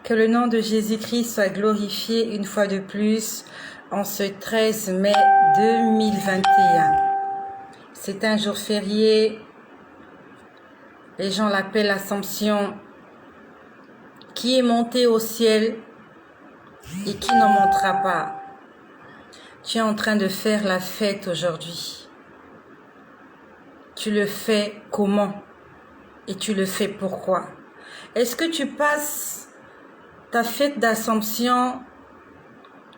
Que le nom de Jésus-Christ soit glorifié une fois de plus en ce 13 mai 2021. C'est un jour férié. Les gens l'appellent l'Assomption, qui est monté au ciel et qui n'en montera pas. Tu es en train de faire la fête aujourd'hui. Tu le fais comment? Et tu le fais pourquoi? Est-ce que tu passes ta fête d'Assomption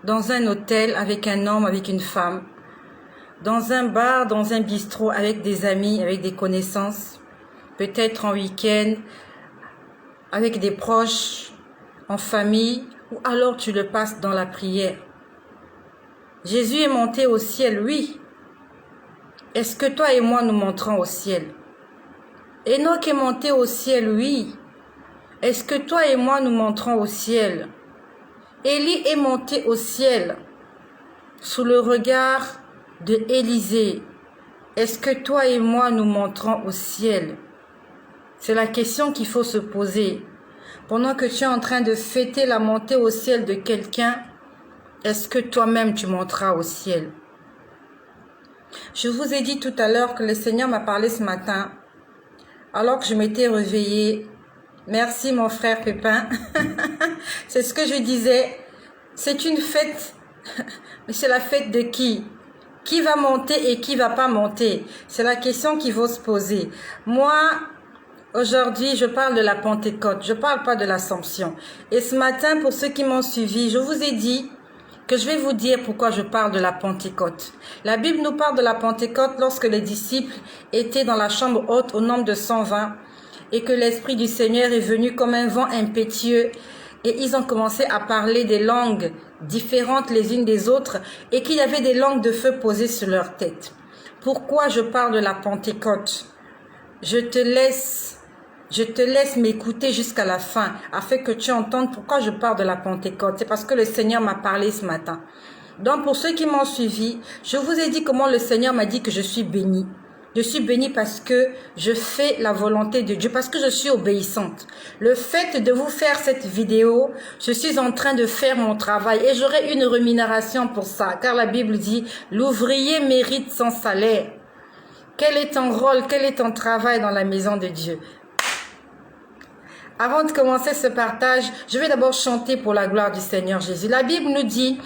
dans un hôtel avec un homme, avec une femme, dans un bar, dans un bistrot, avec des amis, avec des connaissances, peut-être en week-end, avec des proches, en famille, ou alors tu le passes dans la prière? Jésus est monté au ciel, oui. Est-ce que toi et moi nous monterons au ciel? Enoch est monté au ciel, oui. Est-ce que toi et moi nous monterons au ciel? Élie est monté au ciel sous le regard de Élisée. Est-ce que toi et moi nous monterons au ciel? C'est la question qu'il faut se poser. Pendant que tu es en train de fêter la montée au ciel de quelqu'un, est-ce que toi-même tu monteras au ciel? Je vous ai dit tout à l'heure que le Seigneur m'a parlé ce matin, alors que je m'étais réveillée. Merci mon frère Pépin. C'est ce que je disais. C'est une fête. Mais c'est la fête de qui? Qui va monter et qui va pas monter? C'est la question qu'il faut se poser. Moi, aujourd'hui, je parle de la Pentecôte. Je parle pas de l'Assomption. Et ce matin, pour ceux qui m'ont suivi, je vous ai dit que je vais vous dire pourquoi je parle de la Pentecôte. La Bible nous parle de la Pentecôte lorsque les disciples étaient dans la chambre haute au nombre de 120 et que l'Esprit du Seigneur est venu comme un vent impétueux et ils ont commencé à parler des langues différentes les unes des autres et qu'il y avait des langues de feu posées sur leur tête. Pourquoi je parle de la Pentecôte? Je te laisse m'écouter jusqu'à la fin afin que tu entendes pourquoi je parle de la Pentecôte. C'est parce que le Seigneur m'a parlé ce matin. Donc pour ceux qui m'ont suivi, je vous ai dit comment le Seigneur m'a dit que je suis bénie. Je suis bénie parce que je fais la volonté de Dieu, parce que je suis obéissante. Le fait de vous faire cette vidéo, je suis en train de faire mon travail et j'aurai une rémunération pour ça. Car la Bible dit, l'ouvrier mérite son salaire. Quel est ton rôle, quel est ton travail dans la maison de Dieu? Avant de commencer ce partage, je vais d'abord chanter pour la gloire du Seigneur Jésus. La Bible nous dit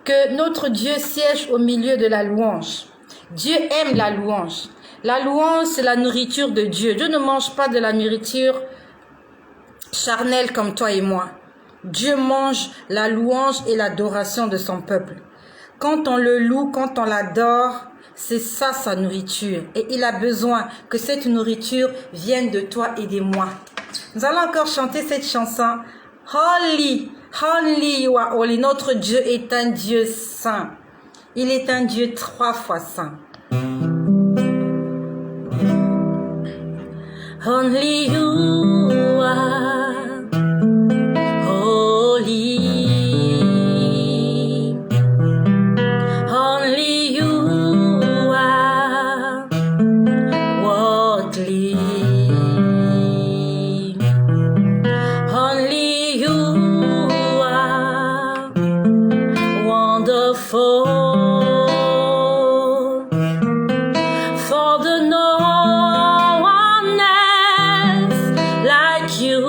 que notre Dieu siège au milieu de la louange. Dieu aime la louange. La louange, c'est la nourriture de Dieu. Dieu ne mange pas de la nourriture charnelle comme toi et moi. Dieu mange la louange et l'adoration de son peuple. Quand on le loue, quand on l'adore, c'est ça sa nourriture. Et il a besoin que cette nourriture vienne de toi et de moi. Nous allons encore chanter cette chanson. Holy, holy, you are holy. Notre Dieu est un Dieu saint. Il est un Dieu 3 fois saint. Only you are holy. Only you are worthy. Only you are wonderful. For the no one else like you.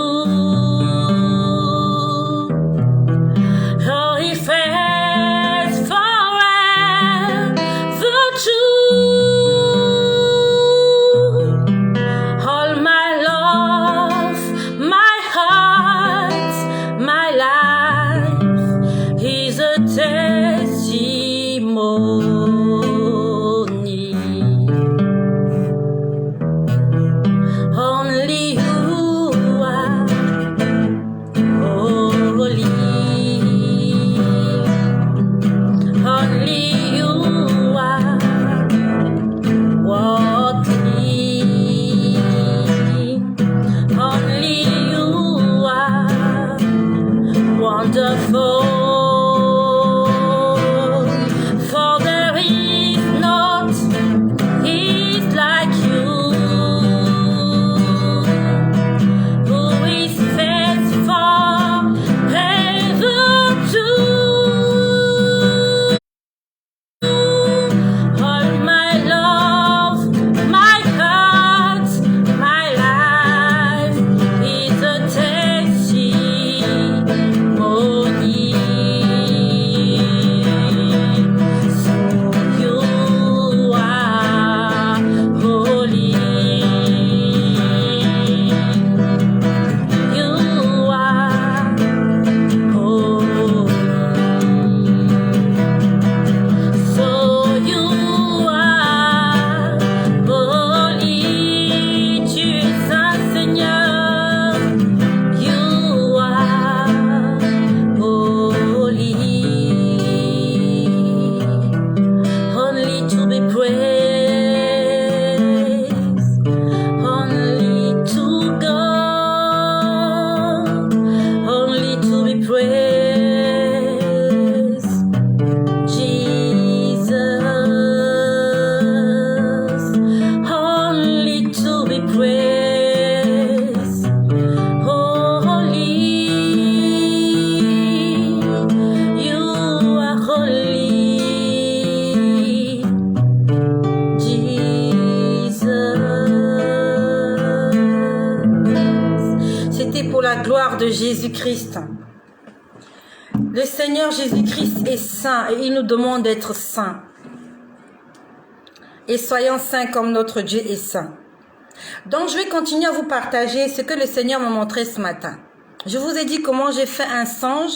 Oh, he fails forever true. All my love, my heart, my life is a testimony. Only you are holy. Only you are worthy. Only you are wonderful. For there is not is like you. Who is faithful de Jésus-Christ. Le Seigneur Jésus-Christ est saint et il nous demande d'être saints. Et soyons saints comme notre Dieu est saint. Donc, je vais continuer à vous partager ce que le Seigneur m'a montré ce matin. Je vous ai dit comment j'ai fait un songe.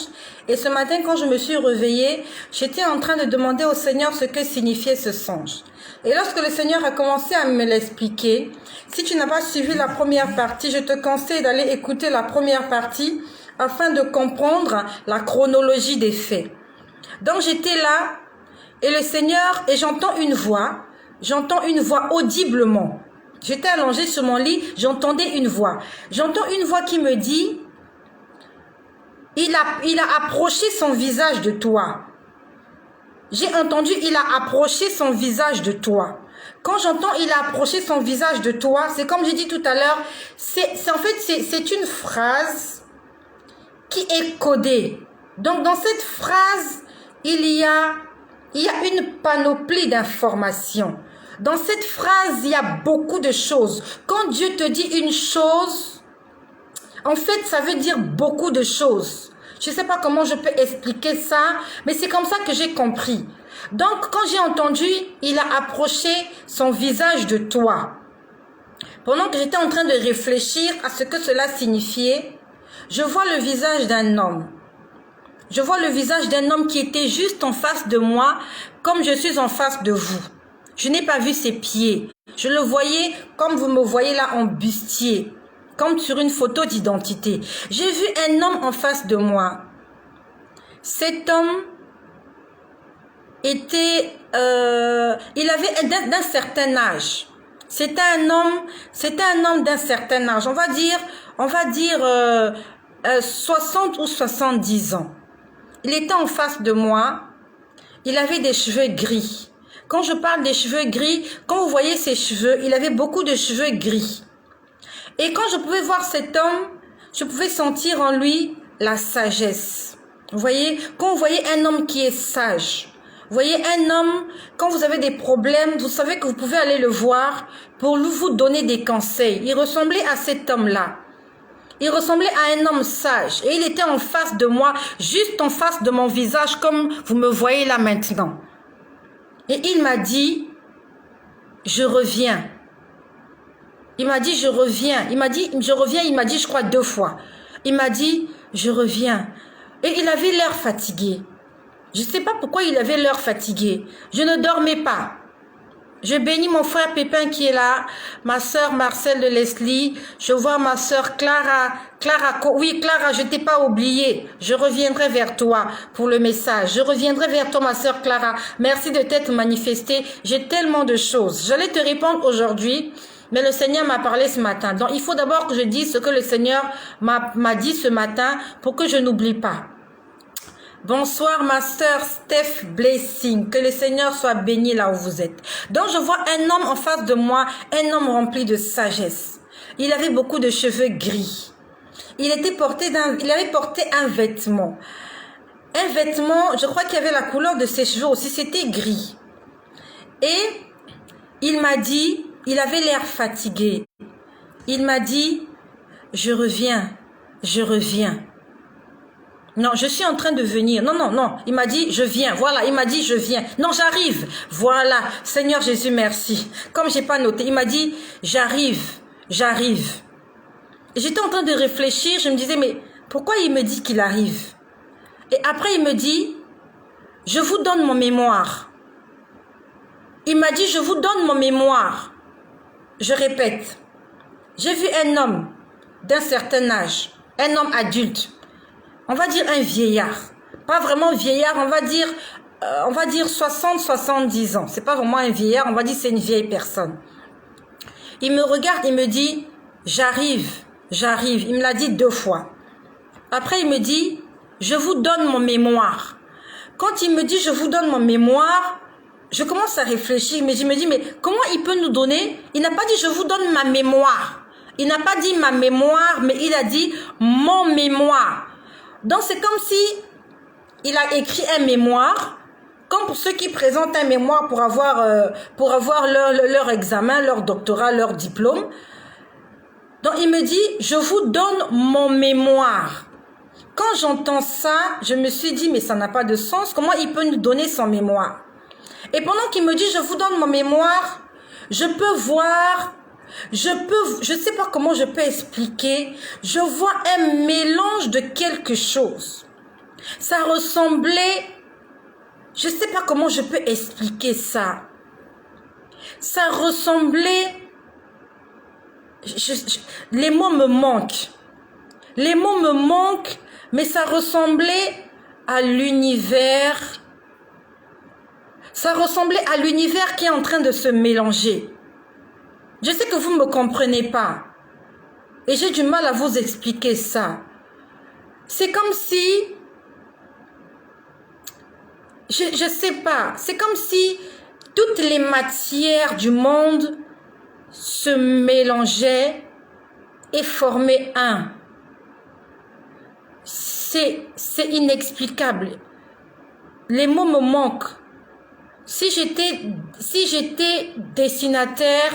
Et ce matin, quand je me suis réveillée, j'étais en train de demander au Seigneur ce que signifiait ce songe. Et lorsque le Seigneur a commencé à me l'expliquer, si tu n'as pas suivi la première partie, je te conseille d'aller écouter la première partie afin de comprendre la chronologie des faits. Donc, j'étais là et le Seigneur, et j'entends une voix audiblement. J'étais allongée sur mon lit, j'entendais une voix. J'entends une voix qui me dit, il a approché son visage de toi. J'ai entendu, il a approché son visage de toi. Quand j'entends, il a approché son visage de toi, c'est comme j'ai dit tout à l'heure, c'est une phrase qui est codée. Donc, dans cette phrase, il y a une panoplie d'informations. Dans cette phrase, il y a beaucoup de choses. Quand Dieu te dit une chose, en fait, ça veut dire beaucoup de choses. Je ne sais pas comment je peux expliquer ça, mais c'est comme ça que j'ai compris. Donc, quand j'ai entendu, il a approché son visage de toi. Pendant que j'étais en train de réfléchir à ce que cela signifiait, je vois le visage d'un homme. Je vois le visage d'un homme qui était juste en face de moi, comme je suis en face de vous. Je n'ai pas vu ses pieds. Je le voyais comme vous me voyez là en bustier, comme sur une photo d'identité. J'ai vu un homme en face de moi. Cet homme était, il avait d'un certain âge. C'était un homme d'un certain âge. On va dire 60 ou 70 ans. Il était en face de moi. Il avait des cheveux gris. Quand je parle des cheveux gris, quand vous voyez ses cheveux, il avait beaucoup de cheveux gris. Et quand je pouvais voir cet homme, je pouvais sentir en lui la sagesse. Vous voyez, quand vous voyez un homme qui est sage, vous voyez un homme, quand vous avez des problèmes, vous savez que vous pouvez aller le voir pour vous donner des conseils. Il ressemblait à cet homme-là. Il ressemblait à un homme sage. Et il était en face de moi, juste en face de mon visage, comme vous me voyez là maintenant. Et il m'a dit, je reviens. Il m'a dit, je reviens. Il m'a dit, je reviens, il m'a dit, je crois 2 fois. Il m'a dit, je reviens. Et il avait l'air fatigué. Je ne sais pas pourquoi il avait l'air fatigué. Je ne dormais pas. Je bénis mon frère Pépin qui est là, ma soeur Marcel de Leslie, je vois ma soeur Clara. Oui Clara, je ne t'ai pas oublié. Je reviendrai vers toi pour le message. Je reviendrai vers toi ma soeur Clara. Merci de t'être manifestée. J'ai tellement de choses. J'allais te répondre aujourd'hui, mais le Seigneur m'a parlé ce matin. Donc il faut d'abord que je dise ce que le Seigneur m'a dit ce matin pour que je n'oublie pas. Bonsoir ma sœur Steph Blessing, que le Seigneur soit béni là où vous êtes. Donc je vois un homme en face de moi, un homme rempli de sagesse. Il avait beaucoup de cheveux gris. Il avait porté un vêtement. Un vêtement, je crois qu'il y avait la couleur de ses cheveux aussi, c'était gris. Et il m'a dit, il avait l'air fatigué. Il m'a dit, je reviens, je reviens. Non, je suis en train de venir. Non. Il m'a dit, je viens. Voilà, il m'a dit, je viens. Non, j'arrive. Voilà. Seigneur Jésus, merci. Comme j'ai pas noté, il m'a dit, j'arrive. Et j'étais en train de réfléchir. Je me disais, mais pourquoi il me dit qu'il arrive? Et après, il me dit, je vous donne mon mémoire. Il m'a dit, je vous donne mon mémoire. Je répète. J'ai vu un homme d'un certain âge. Un homme adulte. On va dire un vieillard. Pas vraiment vieillard, on va dire 60-70 ans. C'est pas vraiment un vieillard, on va dire c'est une vieille personne. Il me regarde, il me dit, j'arrive. Il me l'a dit 2 fois. Après, il me dit, je vous donne mon mémoire. Quand il me dit, je vous donne mon mémoire, je commence à réfléchir, mais je me dis, mais comment il peut nous donner? Il n'a pas dit, je vous donne ma mémoire. Il n'a pas dit ma mémoire, mais il a dit mon mémoire. Donc, c'est comme si il a écrit un mémoire, comme pour ceux qui présentent un mémoire pour avoir leur examen, leur doctorat, leur diplôme. Donc il me dit, je vous donne mon mémoire. Quand j'entends ça, je me suis dit, mais ça n'a pas de sens. Comment il peut nous donner son mémoire? Et pendant qu'il me dit, je vous donne mon mémoire, je peux voir, je sais pas comment je peux expliquer, je vois un mélange de quelque chose. Ça ressemblait, je sais pas comment je peux expliquer ça. Ça ressemblait, les mots me manquent. Les mots me manquent, mais ça ressemblait à l'univers. Ça ressemblait à l'univers qui est en train de se mélanger. Je sais que vous ne me comprenez pas. Et j'ai du mal à vous expliquer ça. C'est comme si... Je sais pas. C'est comme si toutes les matières du monde se mélangeaient et formaient un. C'est inexplicable. Les mots me manquent. Si j'étais dessinateur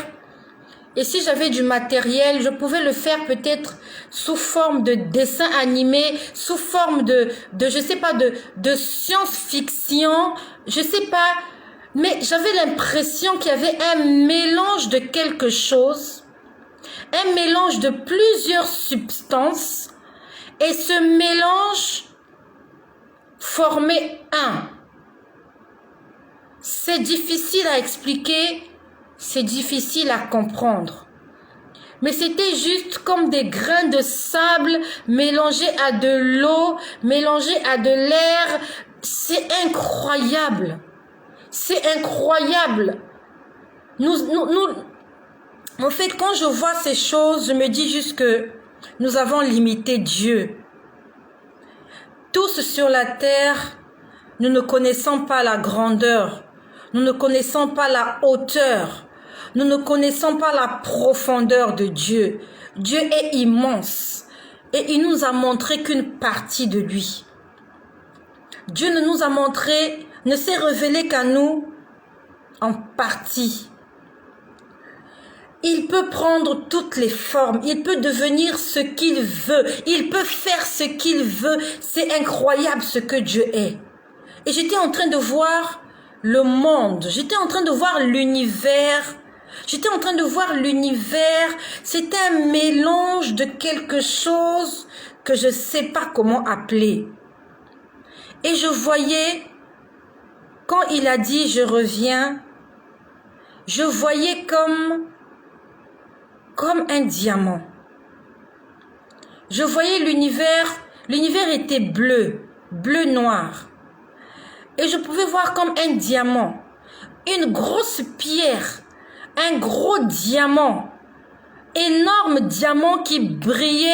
et si j'avais du matériel, je pouvais le faire peut-être sous forme de dessin animé, sous forme de je sais pas, de science-fiction, je sais pas, mais j'avais l'impression qu'il y avait un mélange de quelque chose, un mélange de plusieurs substances, et ce mélange formait un. C'est difficile à expliquer, c'est difficile à comprendre. Mais c'était juste comme des grains de sable mélangés à de l'eau, mélangés à de l'air. C'est incroyable. C'est incroyable. En fait, quand je vois ces choses, je me dis juste que nous avons limité Dieu. Tous sur la terre, nous ne connaissons pas la grandeur. Nous ne connaissons pas la hauteur. Nous ne connaissons pas la profondeur de Dieu. Dieu est immense. Et il nous a montré qu'une partie de lui. Dieu ne nous a montré, ne s'est révélé qu'à nous en partie. Il peut prendre toutes les formes. Il peut devenir ce qu'il veut. Il peut faire ce qu'il veut. C'est incroyable ce que Dieu est. Et j'étais en train de voir le monde, j'étais en train de voir l'univers, c'était un mélange de quelque chose que je ne sais pas comment appeler. Et je voyais, quand il a dit je reviens, je voyais comme un diamant. Je voyais l'univers était bleu noir. Et je pouvais voir comme un diamant, une grosse pierre, un gros diamant, énorme diamant qui brillait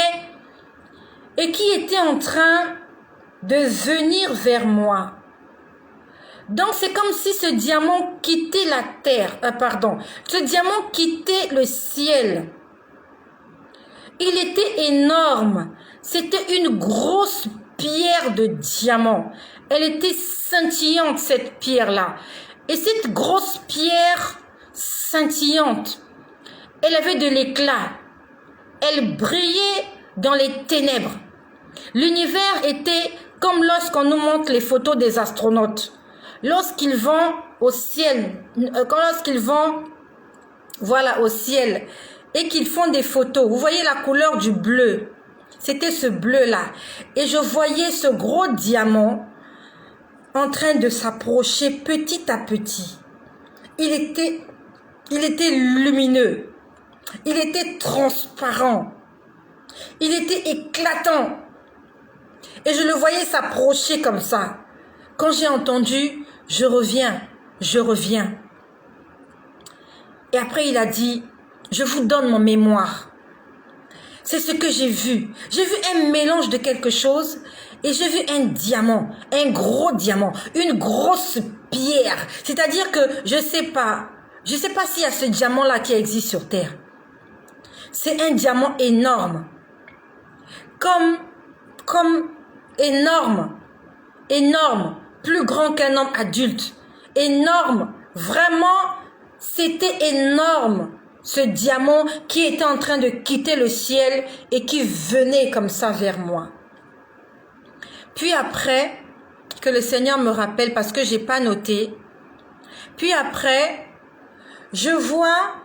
et qui était en train de venir vers moi. Donc c'est comme si ce diamant quittait la terre, ce diamant quittait le ciel. Il était énorme, c'était une grosse pierre de diamant. Elle était scintillante, cette pierre-là. Et cette grosse pierre scintillante, elle avait de l'éclat. Elle brillait dans les ténèbres. L'univers était comme lorsqu'on nous montre les photos des astronautes. Lorsqu'ils vont au ciel, au ciel, et qu'ils font des photos, vous voyez la couleur du bleu. C'était ce bleu-là. Et je voyais ce gros diamant en train de s'approcher petit à petit. Il était lumineux. Il était transparent. Il était éclatant. Et je le voyais s'approcher comme ça. Quand j'ai entendu, je reviens. Et après il a dit, je vous donne mon mémoire. C'est ce que j'ai vu. J'ai vu un mélange de quelque chose et j'ai vu un diamant, un gros diamant, une grosse pierre. C'est-à-dire que je sais pas s'il y a ce diamant-là qui existe sur Terre. C'est un diamant énorme. Comme énorme, plus grand qu'un homme adulte. Énorme, vraiment, c'était énorme. ce diamant qui était en train de quitter le ciel et qui venait comme ça vers moi. Puis après, que le Seigneur me rappelle parce que j'ai pas noté. Puis après, je vois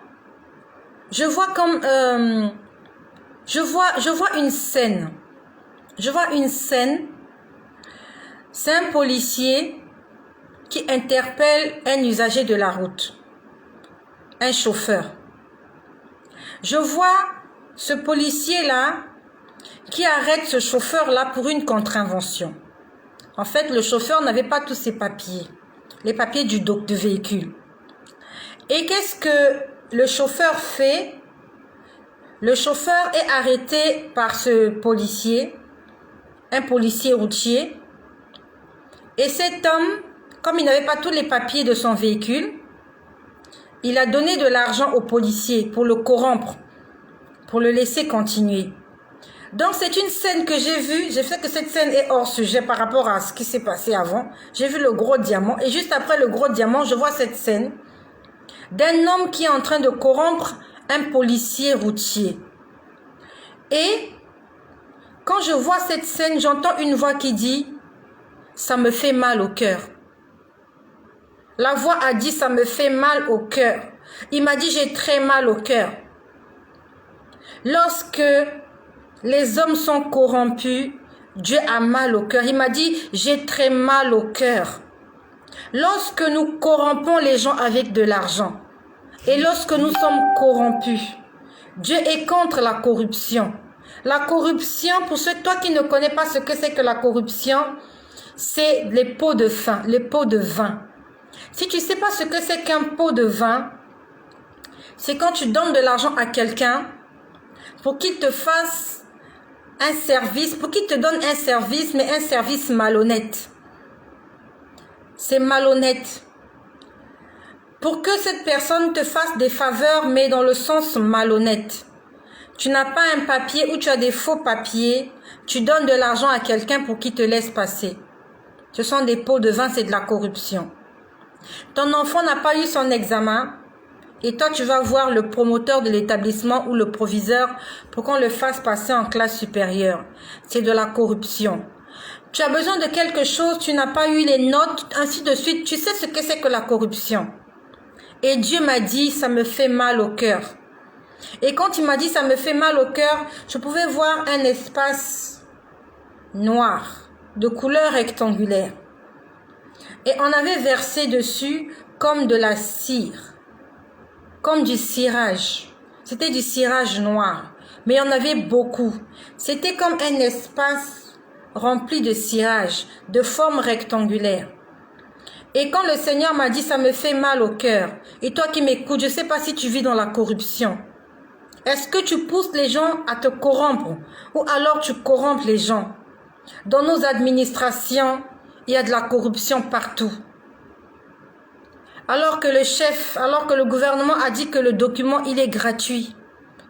une scène. Je vois une scène. C'est un policier qui interpelle un usager de la route, un chauffeur. Je vois ce policier-là qui arrête ce chauffeur-là pour une contravention. En fait, le chauffeur n'avait pas tous ses papiers, les papiers du véhicule. Et qu'est-ce que le chauffeur fait? Le chauffeur est arrêté par ce policier, un policier routier. Et cet homme, comme il n'avait pas tous les papiers de son véhicule, il a donné de l'argent au policier pour le corrompre, pour le laisser continuer. Donc c'est une scène que j'ai vue, je sais que cette scène est hors sujet par rapport à ce qui s'est passé avant. J'ai vu le gros diamant et juste après le gros diamant, je vois cette scène d'un homme qui est en train de corrompre un policier routier. Et quand je vois cette scène, j'entends une voix qui dit « ça me fait mal au cœur ». La voix a dit « ça me fait mal au cœur ». Il m'a dit « j'ai très mal au cœur ». Lorsque les hommes sont corrompus, Dieu a mal au cœur. Il m'a dit « j'ai très mal au cœur ». Lorsque nous corrompons les gens avec de l'argent et lorsque nous sommes corrompus, Dieu est contre la corruption. La corruption, pour toi qui ne connais pas ce que c'est que la corruption, c'est les pots de vin, les pots de vin. Si tu ne sais pas ce que c'est qu'un pot de vin, c'est quand tu donnes de l'argent à quelqu'un pour qu'il te fasse un service, pour qu'il te donne un service, mais un service malhonnête. C'est malhonnête. Pour que cette personne te fasse des faveurs, mais dans le sens malhonnête. Tu n'as pas un papier ou tu as des faux papiers, tu donnes de l'argent à quelqu'un pour qu'il te laisse passer. Ce sont des pots de vin, c'est de la corruption. Ton enfant n'a pas eu son examen et toi tu vas voir le promoteur de l'établissement ou le proviseur pour qu'on le fasse passer en classe supérieure. C'est de la corruption. Tu as besoin de quelque chose, tu n'as pas eu les notes, ainsi de suite. Tu sais ce que c'est que la corruption. Et Dieu m'a dit, ça me fait mal au cœur. Et quand il m'a dit, ça me fait mal au cœur, je pouvais voir un espace noir, de couleur rectangulaire. Et on avait versé dessus comme de la cire, comme du cirage. C'était du cirage noir, mais il y en avait beaucoup. C'était comme un espace rempli de cirage, de forme rectangulaire. Et quand le Seigneur m'a dit, ça me fait mal au cœur, et toi qui m'écoutes, je ne sais pas si tu vis dans la corruption. Est-ce que tu pousses les gens à te corrompre, ou alors tu corrompes les gens? Dans nos administrations, il y a de la corruption partout. Alors que le gouvernement a dit que le document, il est gratuit.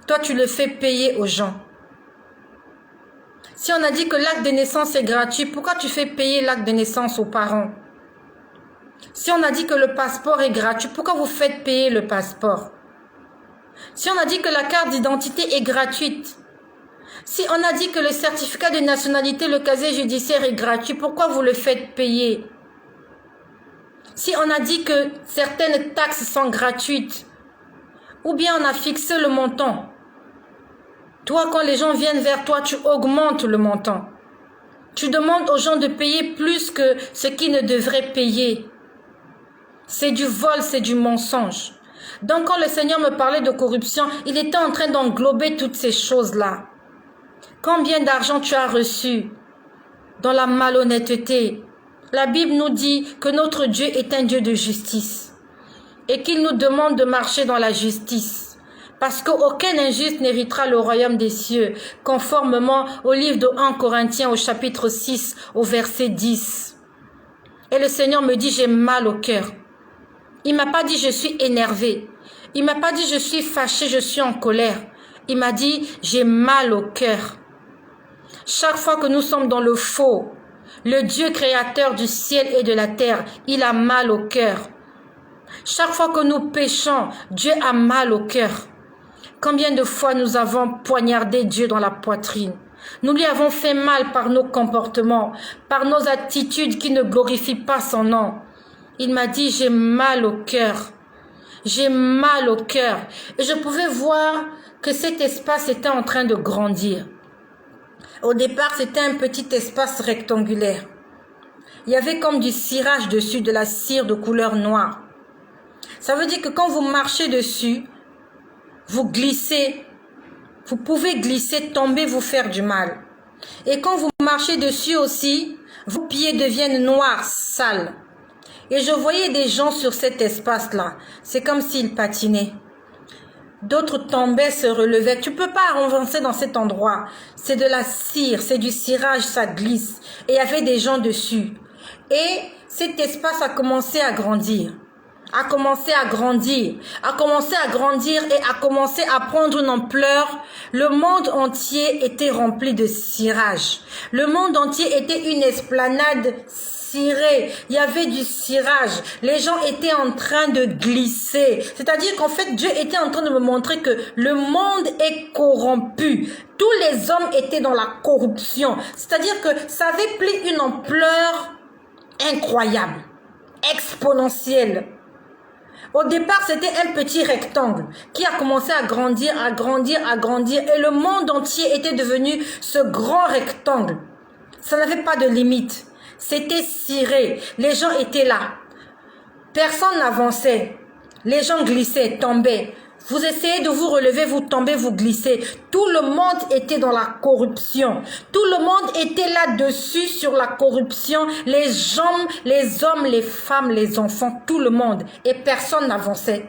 Toi, tu le fais payer aux gens. Si on a dit que l'acte de naissance est gratuit, pourquoi tu fais payer l'acte de naissance aux parents? Si on a dit que le passeport est gratuit, pourquoi vous faites payer le passeport? Si on a dit que la carte d'identité est gratuite, si on a dit que le certificat de nationalité, le casier judiciaire est gratuit, pourquoi vous le faites payer? Si on a dit que certaines taxes sont gratuites, ou bien on a fixé le montant, toi, quand les gens viennent vers toi, tu augmentes le montant. Tu demandes aux gens de payer plus que ce qu'ils ne devraient payer. C'est du vol, c'est du mensonge. Donc quand le Seigneur me parlait de corruption, il était en train d'englober toutes ces choses-là. Combien d'argent tu as reçu dans la malhonnêteté? La Bible nous dit que notre Dieu est un Dieu de justice et qu'il nous demande de marcher dans la justice. Parce qu'aucun injuste n'héritera le royaume des cieux, conformément au livre de 1 Corinthiens au chapitre 6, au verset 10. Et le Seigneur me dit, j'ai mal au cœur. Il m'a pas dit, je suis énervé. Il m'a pas dit, je suis fâché, je suis en colère. Il m'a dit, j'ai mal au cœur. Chaque fois que nous sommes dans le faux, le Dieu créateur du ciel et de la terre, il a mal au cœur. Chaque fois que nous péchons, Dieu a mal au cœur. Combien de fois nous avons poignardé Dieu dans la poitrine? Nous lui avons fait mal par nos comportements, par nos attitudes qui ne glorifient pas son nom. Il m'a dit, j'ai mal au cœur. J'ai mal au cœur. Et je pouvais voir que cet espace était en train de grandir. Au départ, c'était un petit espace rectangulaire. Il y avait comme du cirage dessus, de la cire de couleur noire. Ça veut dire que quand vous marchez dessus, vous glissez. Vous pouvez glisser, tomber, vous faire du mal. Et quand vous marchez dessus aussi, vos pieds deviennent noirs, sales. Et je voyais des gens sur cet espace-là. C'est comme s'ils patinaient. D'autres tombaient, se relevaient. Tu ne peux pas avancer dans cet endroit. C'est de la cire, c'est du cirage, ça glisse. Et il y avait des gens dessus. Et cet espace a commencé à grandir. A commencé à grandir et a commencé à prendre une ampleur. Le monde entier était rempli de cirage. Le monde entier était une esplanade cirée. Il y avait du cirage. Les gens étaient en train de glisser. C'est-à-dire qu'en fait, Dieu était en train de me montrer que le monde est corrompu. Tous les hommes étaient dans la corruption. C'est-à-dire que ça avait pris une ampleur incroyable, exponentielle. Au départ, c'était un petit rectangle qui a commencé à grandir, et le monde entier était devenu ce grand rectangle. Ça n'avait pas de limite. C'était ciré. Les gens étaient là. Personne n'avançait. Les gens glissaient, tombaient. Vous essayez de vous relever, vous tombez, vous glissez. Tout le monde était dans la corruption. Tout le monde était là-dessus sur la corruption. Les hommes, les femmes, les enfants, tout le monde. Et personne n'avançait.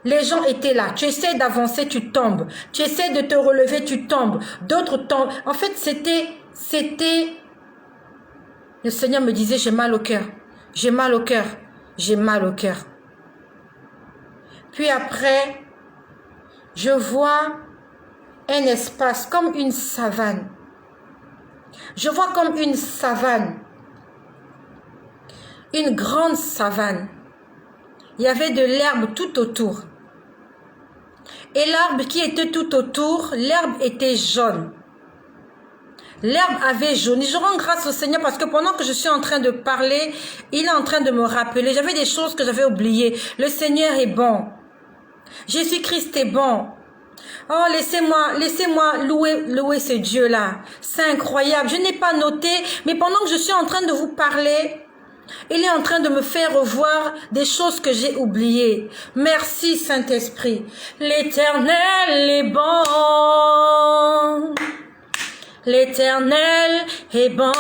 Les gens étaient là. Tu essaies d'avancer, tu tombes. Tu essaies de te relever, tu tombes. D'autres tombent. En fait, c'était... Le Seigneur me disait, j'ai mal au cœur. J'ai mal au cœur. J'ai mal au cœur. Puis après, je vois un espace comme une savane. Je vois comme une savane. Une grande savane. Il y avait de l'herbe tout autour. Et l'arbre qui était tout autour, l'herbe était jaune. L'herbe avait jauni. Je rends grâce au Seigneur parce que pendant que je suis en train de parler, il est en train de me rappeler. J'avais des choses que j'avais oubliées. Le Seigneur est bon. Jésus-Christ est bon. Oh, laissez-moi louer ce Dieu-là. C'est incroyable. Je n'ai pas noté, mais pendant que je suis en train de vous parler, il est en train de me faire revoir des choses que j'ai oubliées. Merci, Saint-Esprit. L'Éternel est bon. L'Éternel est bon.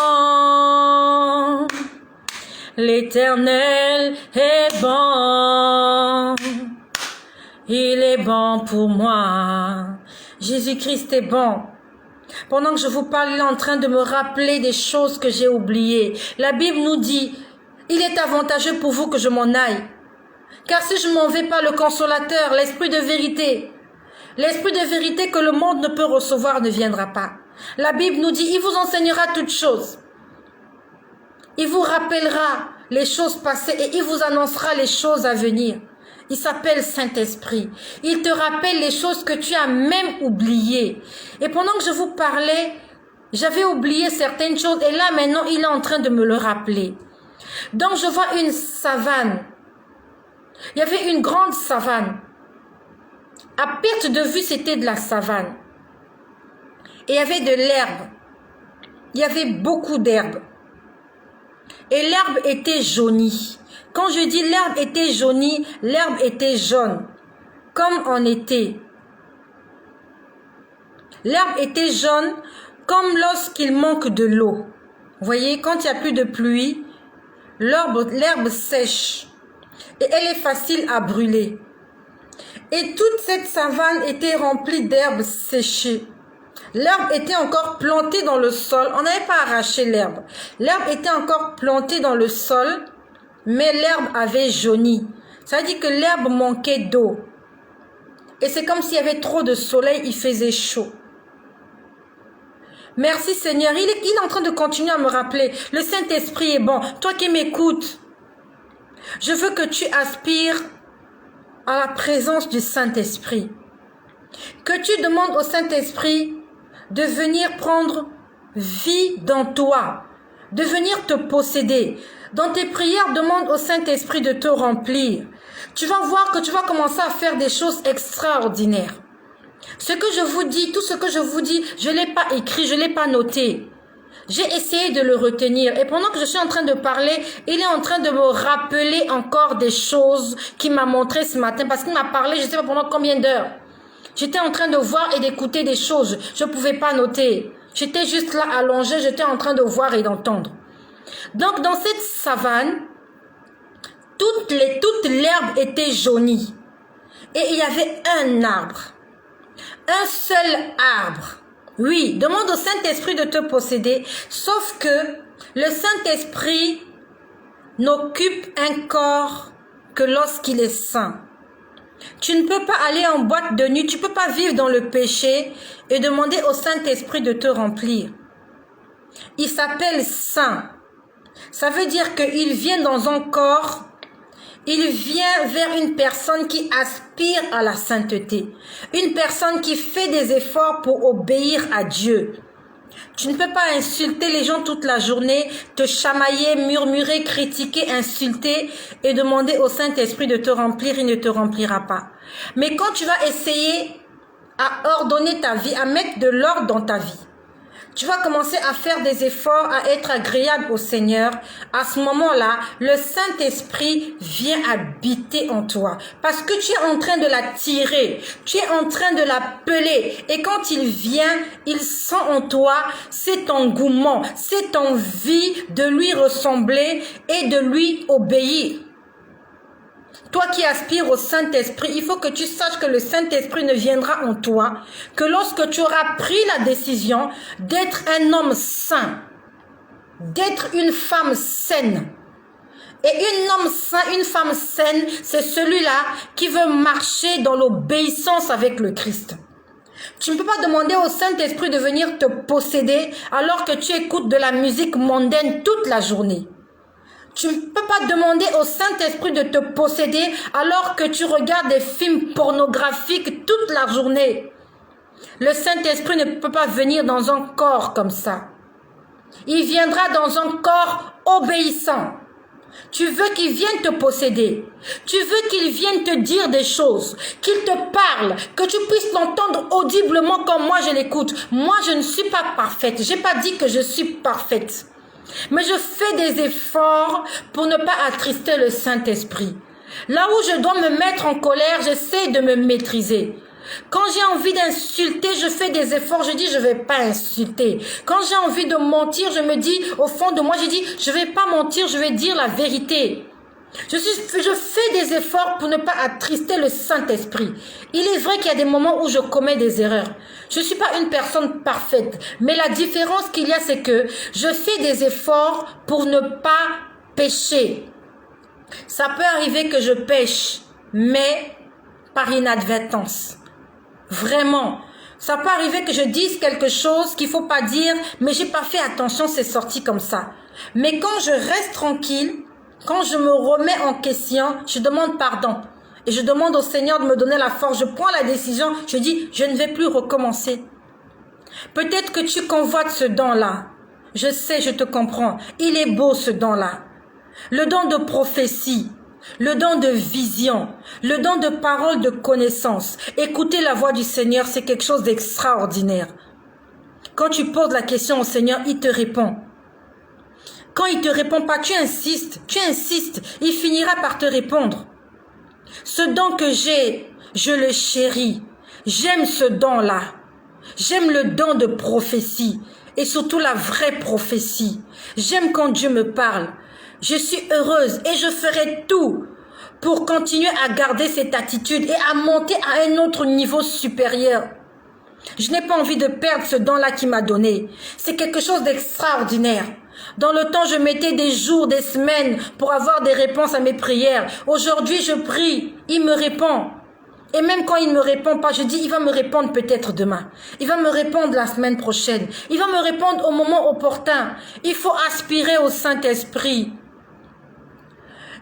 L'Éternel est bon. Il est bon pour moi. Jésus-Christ est bon. Pendant que je vous parle, il est en train de me rappeler des choses que j'ai oubliées. La Bible nous dit, il est avantageux pour vous que je m'en aille. Car si je m'en vais pas, le consolateur, l'esprit de vérité que le monde ne peut recevoir ne viendra pas. La Bible nous dit, il vous enseignera toutes choses. Il vous rappellera les choses passées et il vous annoncera les choses à venir. Il s'appelle Saint-Esprit. Il te rappelle les choses que tu as même oubliées. Et pendant que je vous parlais, j'avais oublié certaines choses. Et là, maintenant, il est en train de me le rappeler. Donc, je vois une savane. Il y avait une grande savane. À perte de vue, c'était de la savane. Et il y avait de l'herbe. Il y avait beaucoup d'herbe. Et l'herbe était jaunie. Quand je dis l'herbe était jaunie, l'herbe était jaune, comme en été. L'herbe était jaune, comme lorsqu'il manque de l'eau. Vous voyez, quand il n'y a plus de pluie, l'herbe sèche. Et elle est facile à brûler. Et toute cette savane était remplie d'herbes séchées. L'herbe était encore plantée dans le sol. On n'avait pas arraché l'herbe. L'herbe était encore plantée dans le sol. Mais l'herbe avait jauni. Ça veut dire que l'herbe manquait d'eau. Et c'est comme s'il y avait trop de soleil, il faisait chaud. Merci Seigneur. Il est en train de continuer à me rappeler. Le Saint-Esprit est bon. Toi qui m'écoutes, je veux que tu aspires à la présence du Saint-Esprit. Que tu demandes au Saint-Esprit de venir prendre vie dans toi, de venir te posséder. Dans tes prières, demande au Saint-Esprit de te remplir. Tu vas voir que tu vas commencer à faire des choses extraordinaires. Ce que je vous dis, tout ce que je vous dis, je ne l'ai pas écrit, je ne l'ai pas noté. J'ai essayé de le retenir. Et pendant que je suis en train de parler, il est en train de me rappeler encore des choses qu'il m'a montré ce matin. Parce qu'il m'a parlé, je ne sais pas pendant combien d'heures. J'étais en train de voir et d'écouter des choses. Je ne pouvais pas noter. J'étais juste là allongée, j'étais en train de voir et d'entendre. Donc dans cette savane, toute l'herbe était jaunie. Et il y avait un arbre. Un seul arbre. Oui, demande au Saint-Esprit de te posséder. Sauf que le Saint-Esprit n'occupe un corps que lorsqu'il est saint. Tu ne peux pas aller en boîte de nuit, tu ne peux pas vivre dans le péché et demander au Saint-Esprit de te remplir. Il s'appelle saint. Ça veut dire qu'il vient dans un corps, il vient vers une personne qui aspire à la sainteté. Une personne qui fait des efforts pour obéir à Dieu. Tu ne peux pas insulter les gens toute la journée, te chamailler, murmurer, critiquer, insulter et demander au Saint-Esprit de te remplir, il ne te remplira pas. Mais quand tu vas essayer à ordonner ta vie, à mettre de l'ordre dans ta vie, tu vas commencer à faire des efforts, à être agréable au Seigneur. À ce moment-là, le Saint-Esprit vient habiter en toi. Parce que tu es en train de l'attirer, tu es en train de l'appeler. Et quand il vient, il sent en toi cet engouement, cette envie de lui ressembler et de lui obéir. Toi qui aspires au Saint-Esprit, il faut que tu saches que le Saint-Esprit ne viendra en toi que lorsque tu auras pris la décision d'être un homme saint, d'être une femme saine. Et un homme saint, une femme saine, c'est celui-là qui veut marcher dans l'obéissance avec le Christ. Tu ne peux pas demander au Saint-Esprit de venir te posséder alors que tu écoutes de la musique mondaine toute la journée. Tu ne peux pas demander au Saint-Esprit de te posséder alors que tu regardes des films pornographiques toute la journée. Le Saint-Esprit ne peut pas venir dans un corps comme ça. Il viendra dans un corps obéissant. Tu veux qu'il vienne te posséder. Tu veux qu'il vienne te dire des choses, qu'il te parle, que tu puisses l'entendre audiblement comme moi je l'écoute. Moi, je ne suis pas parfaite. Je n'ai pas dit que je suis parfaite. Mais je fais des efforts pour ne pas attrister le Saint-Esprit. Là où je dois me mettre en colère, j'essaie de me maîtriser. Quand j'ai envie d'insulter, je fais des efforts, je dis je ne vais pas insulter. Quand j'ai envie de mentir, je me dis au fond de moi, je dis je ne vais pas mentir, je vais dire la vérité. Je fais des efforts pour ne pas attrister le Saint-Esprit. Il est vrai qu'il y a des moments où je commets des erreurs. Je ne suis pas une personne parfaite. Mais la différence qu'il y a, c'est que je fais des efforts pour ne pas pécher. Ça peut arriver que je pêche, mais par inadvertance. Vraiment. Ça peut arriver que je dise quelque chose qu'il ne faut pas dire, mais je n'ai pas fait attention, c'est sorti comme ça. Mais quand je reste tranquille, quand je me remets en question, je demande pardon. Et je demande au Seigneur de me donner la force. Je prends la décision, je dis, je ne vais plus recommencer. Peut-être que tu convoites ce don-là. Je sais, je te comprends. Il est beau ce don-là. Le don de prophétie, le don de vision, le don de parole de connaissance. Écouter la voix du Seigneur, c'est quelque chose d'extraordinaire. Quand tu poses la question au Seigneur, il te répond. Quand il ne te répond pas, tu insistes, il finira par te répondre. Ce don que j'ai, je le chéris. J'aime ce don-là. J'aime le don de prophétie et surtout la vraie prophétie. J'aime quand Dieu me parle. Je suis heureuse et je ferai tout pour continuer à garder cette attitude et à monter à un autre niveau supérieur. Je n'ai pas envie de perdre ce don-là qu'il m'a donné. C'est quelque chose d'extraordinaire. Dans le temps, je mettais des jours, des semaines pour avoir des réponses à mes prières. Aujourd'hui, je prie, il me répond. Et même quand il ne me répond pas, je dis, il va me répondre peut-être demain. Il va me répondre la semaine prochaine. Il va me répondre au moment opportun. Il faut aspirer au Saint-Esprit.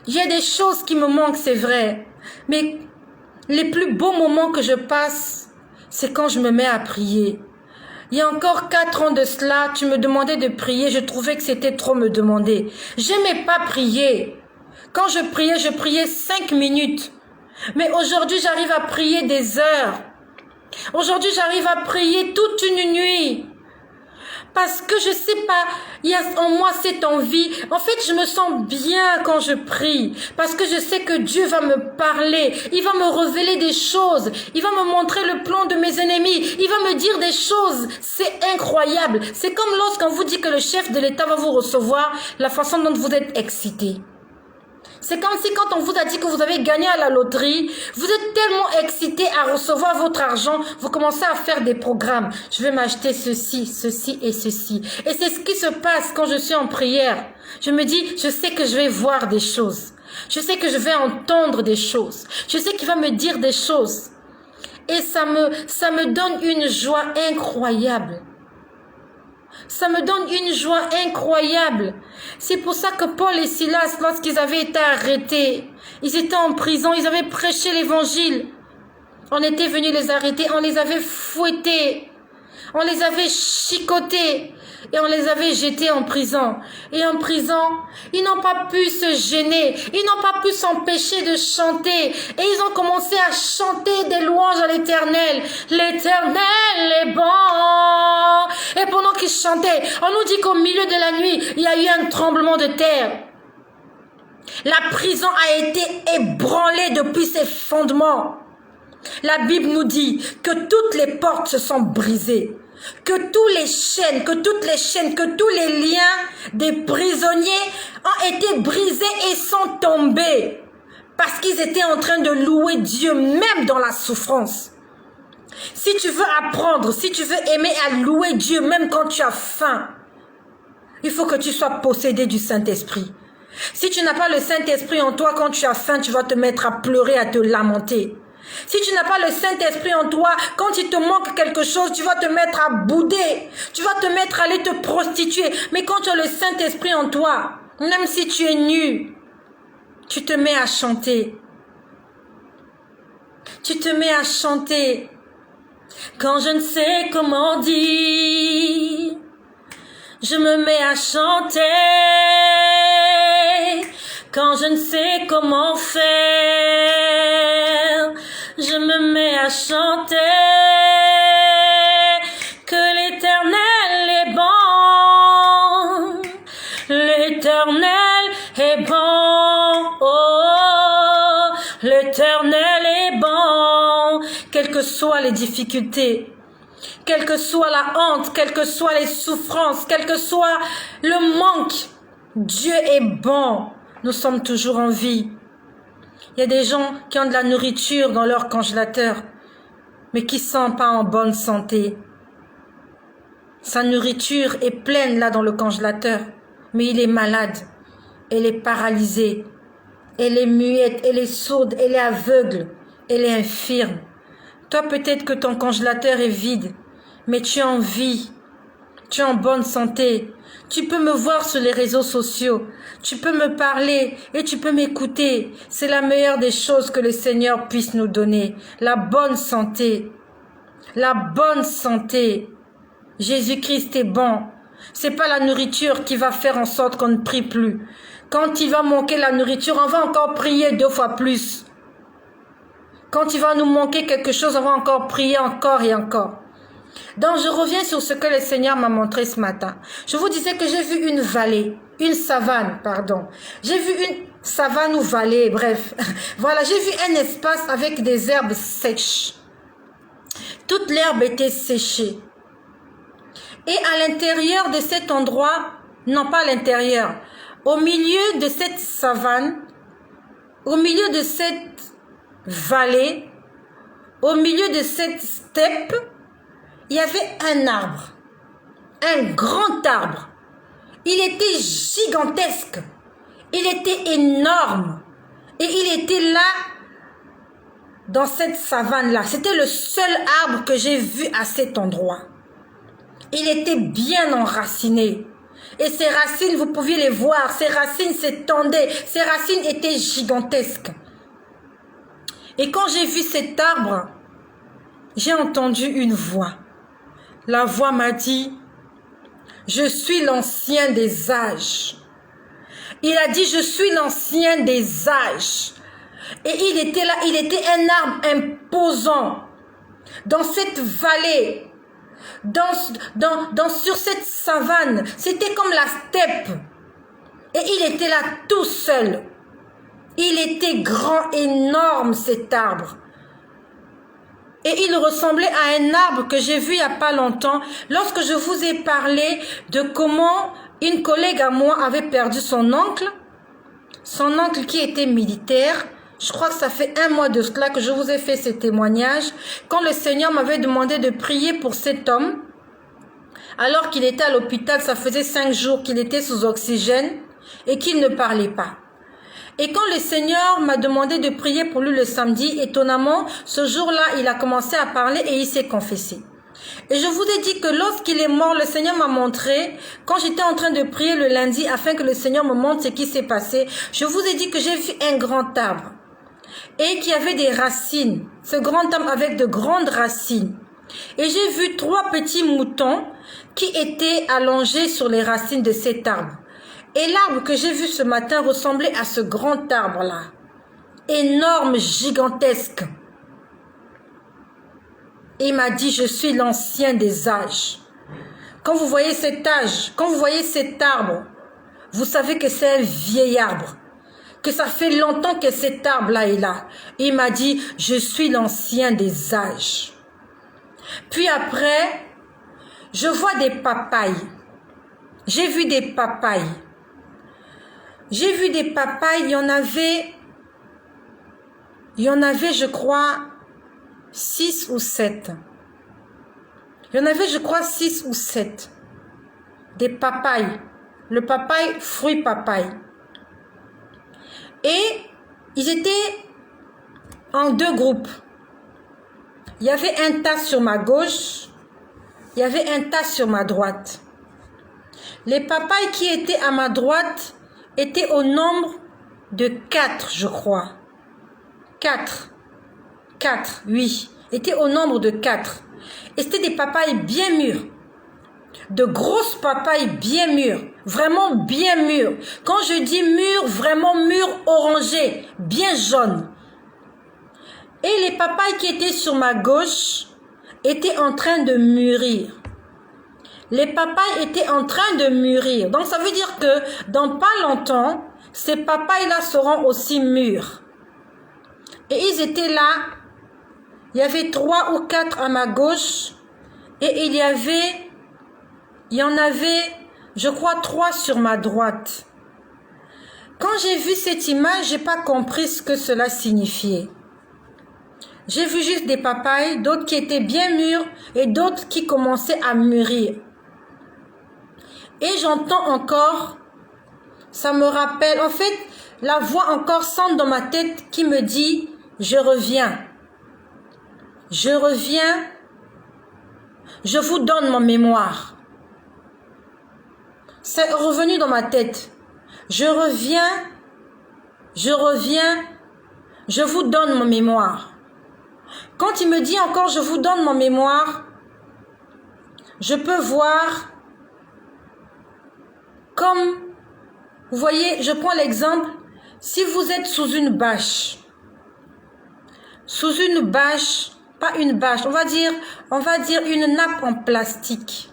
Il y a des choses qui me manquent, c'est vrai. Mais Les plus beaux moments que je passe, c'est quand je me mets à prier. Il y a encore 4 ans de cela, tu me demandais de prier, je trouvais que c'était trop me demander. J'aimais pas prier. Quand je priais 5 minutes. Mais aujourd'hui, j'arrive à prier des heures. Aujourd'hui, j'arrive à prier toute une nuit. Parce que je sais pas, il y a en moi cette envie. En fait, je me sens bien quand je prie. Parce que je sais que Dieu va me parler. Il va me révéler des choses. Il va me montrer le plan de mes ennemis. Il va me dire des choses. C'est incroyable. C'est comme lorsqu'on vous dit que le chef de l'État va vous recevoir, la façon dont vous êtes excité. C'est comme si quand on vous a dit que vous avez gagné à la loterie, vous êtes tellement excité à recevoir votre argent, vous commencez à faire des programmes. Je vais m'acheter ceci, ceci et ceci. Et c'est ce qui se passe quand je suis en prière. Je me dis, je sais que je vais voir des choses. Je sais que je vais entendre des choses. Je sais qu'il va me dire des choses. Et ça me donne une joie incroyable. Ça me donne une joie incroyable. C'est pour ça que Paul et Silas, lorsqu'ils avaient été arrêtés, ils étaient en prison, ils avaient prêché l'évangile. On était venus les arrêter, on les avait fouettés, on les avait chicotés et on les avait jetés en prison. Et en prison, ils n'ont pas pu se gêner, ils n'ont pas pu s'empêcher de chanter. Et ils ont commencé à chanter des louanges à l'Éternel. L'Éternel est bon. Et pendant qu'ils chantaient, on nous dit qu'au milieu de la nuit, il y a eu un tremblement de terre. La prison a été ébranlée depuis ses fondements. La Bible nous dit que toutes les portes se sont brisées, que toutes les chaînes, que tous les liens des prisonniers ont été brisés et sont tombés parce qu'ils étaient en train de louer Dieu même dans la souffrance. Si tu veux apprendre, si tu veux aimer à louer Dieu même quand tu as faim, il faut que tu sois possédé du Saint-Esprit. Si tu n'as pas le Saint-Esprit en toi, quand tu as faim, tu vas te mettre à pleurer, à te lamenter. Si tu n'as pas le Saint-Esprit en toi, quand il te manque quelque chose, tu vas te mettre à bouder. Tu vas te mettre à aller te prostituer. Mais quand tu as le Saint-Esprit en toi, même si tu es nu, tu te mets à chanter. Tu te mets à chanter. Quand je ne sais comment dire, je me mets à chanter. Quand je ne sais comment faire, je me mets à chanter. Que l'Éternel est bon. L'Éternel est bon. Oh, l'Éternel est bon. Quelles que soient les difficultés, quelle que soit la honte, quelles que soient les souffrances, quel que soit le manque, Dieu est bon. Nous sommes toujours en vie. Il y a des gens qui ont de la nourriture dans leur congélateur, mais qui ne sont pas en bonne santé. Sa nourriture est pleine là dans le congélateur, mais il est malade. Elle est paralysée. Elle est muette, elle est sourde, elle est aveugle, elle est infirme. Toi, peut-être que ton congélateur est vide, mais tu es en vie, tu es en bonne santé. Tu peux me voir sur les réseaux sociaux, tu peux me parler et tu peux m'écouter. C'est la meilleure des choses que le Seigneur puisse nous donner, la bonne santé. La bonne santé. Jésus-Christ est bon. C'est pas la nourriture qui va faire en sorte qu'on ne prie plus. Quand il va manquer la nourriture, on va encore prier 2 fois plus. Quand il va nous manquer quelque chose, on va encore prier encore et encore. Donc, je reviens sur ce que le Seigneur m'a montré ce matin. Je vous disais que j'ai vu une vallée, une savane, pardon. J'ai vu une savane ou vallée, bref. Voilà, j'ai vu un espace avec des herbes sèches. Toute l'herbe était séchée. Et à l'intérieur de cet endroit, non pas à l'intérieur, au milieu de cette savane, au milieu de cette vallée, au milieu de cette steppe, il y avait un arbre, un grand arbre. Il était gigantesque, il était énorme et il était là dans cette savane-là. C'était le seul arbre que j'ai vu à cet endroit. Il était bien enraciné. Et ses racines, vous pouviez les voir, ses racines s'étendaient, ses racines étaient gigantesques. Et quand j'ai vu cet arbre, j'ai entendu une voix. La voix m'a dit, je suis l'ancien des âges. Il a dit, je suis l'ancien des âges. Et il était là, il était un arbre imposant. Dans cette vallée, sur cette savane, c'était comme la steppe. Et il était là tout seul. Il était grand, énorme cet arbre. Et il ressemblait à un arbre que j'ai vu il n'y a pas longtemps, lorsque je vous ai parlé de comment une collègue à moi avait perdu son oncle qui était militaire. Je crois que ça fait 1 mois de cela que je vous ai fait ce témoignage, quand le Seigneur m'avait demandé de prier pour cet homme, alors qu'il était à l'hôpital. Ça faisait 5 jours qu'il était sous oxygène et qu'il ne parlait pas. Et quand le Seigneur m'a demandé de prier pour lui le samedi, étonnamment, ce jour-là, il a commencé à parler et il s'est confessé. Et je vous ai dit que lorsqu'il est mort, le Seigneur m'a montré, quand j'étais en train de prier le lundi, afin que le Seigneur me montre ce qui s'est passé, je vous ai dit que j'ai vu un grand arbre et qui avait des racines, ce grand arbre avec de grandes racines. Et j'ai vu 3 petits moutons qui étaient allongés sur les racines de cet arbre. Et l'arbre que j'ai vu ce matin ressemblait à ce grand arbre-là. Énorme, gigantesque. Et il m'a dit, je suis l'ancien des âges. Quand vous voyez cet âge, quand vous voyez cet arbre, vous savez que c'est un vieil arbre. Que ça fait longtemps que cet arbre-là est là. Et il m'a dit, je suis l'ancien des âges. Puis après, je vois des papayes. J'ai vu des papayes. J'ai vu des papayes, il y en avait, je crois, 6 ou 7. Il y en avait, je crois, 6 ou 7. Des papayes. Le papaye, fruit papaye. Et ils étaient en 2 groupes. Il y avait un tas sur ma gauche, il y avait un tas sur ma droite. Les papayes qui étaient à ma droite étaient au nombre de 4, je crois. 4, oui. Étaient au nombre de 4. Et c'était des papayes bien mûres. De grosses papayes bien mûres. Vraiment bien mûres. Quand je dis mûres, vraiment mûres orangées, bien jaunes. Et les papayes qui étaient sur ma gauche étaient en train de mûrir. Les papayes étaient en train de mûrir. Donc ça veut dire que dans pas longtemps, ces papayes-là seront aussi mûres. Et ils étaient là. Il y avait 3 ou 4 à ma gauche. Et il y en avait, je crois, 3 sur ma droite. Quand j'ai vu cette image, j'ai pas compris ce que cela signifiait. J'ai vu juste des papayes, d'autres qui étaient bien mûres et d'autres qui commençaient à mûrir. Et j'entends encore, ça me rappelle, en fait, la voix encore sonne dans ma tête qui me dit, je reviens. Je reviens, je vous donne mon mémoire. C'est revenu dans ma tête. Je reviens, je vous donne mon mémoire. Quand il me dit encore, je vous donne mon mémoire, je peux voir comme, vous voyez, je prends l'exemple, si vous êtes sous une bâche, pas une bâche, on va dire une nappe en plastique.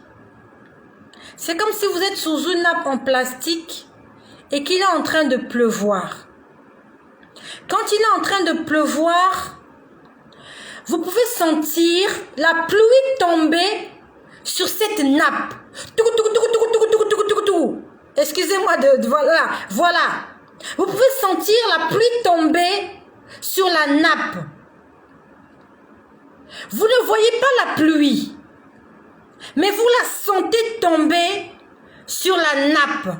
C'est comme si vous êtes sous une nappe en plastique et qu'il est en train de pleuvoir. Quand il est en train de pleuvoir, vous pouvez sentir la pluie tomber sur cette nappe. Excusez-moi voilà. Vous pouvez sentir la pluie tomber sur la nappe. Vous ne voyez pas la pluie, mais vous la sentez tomber sur la nappe.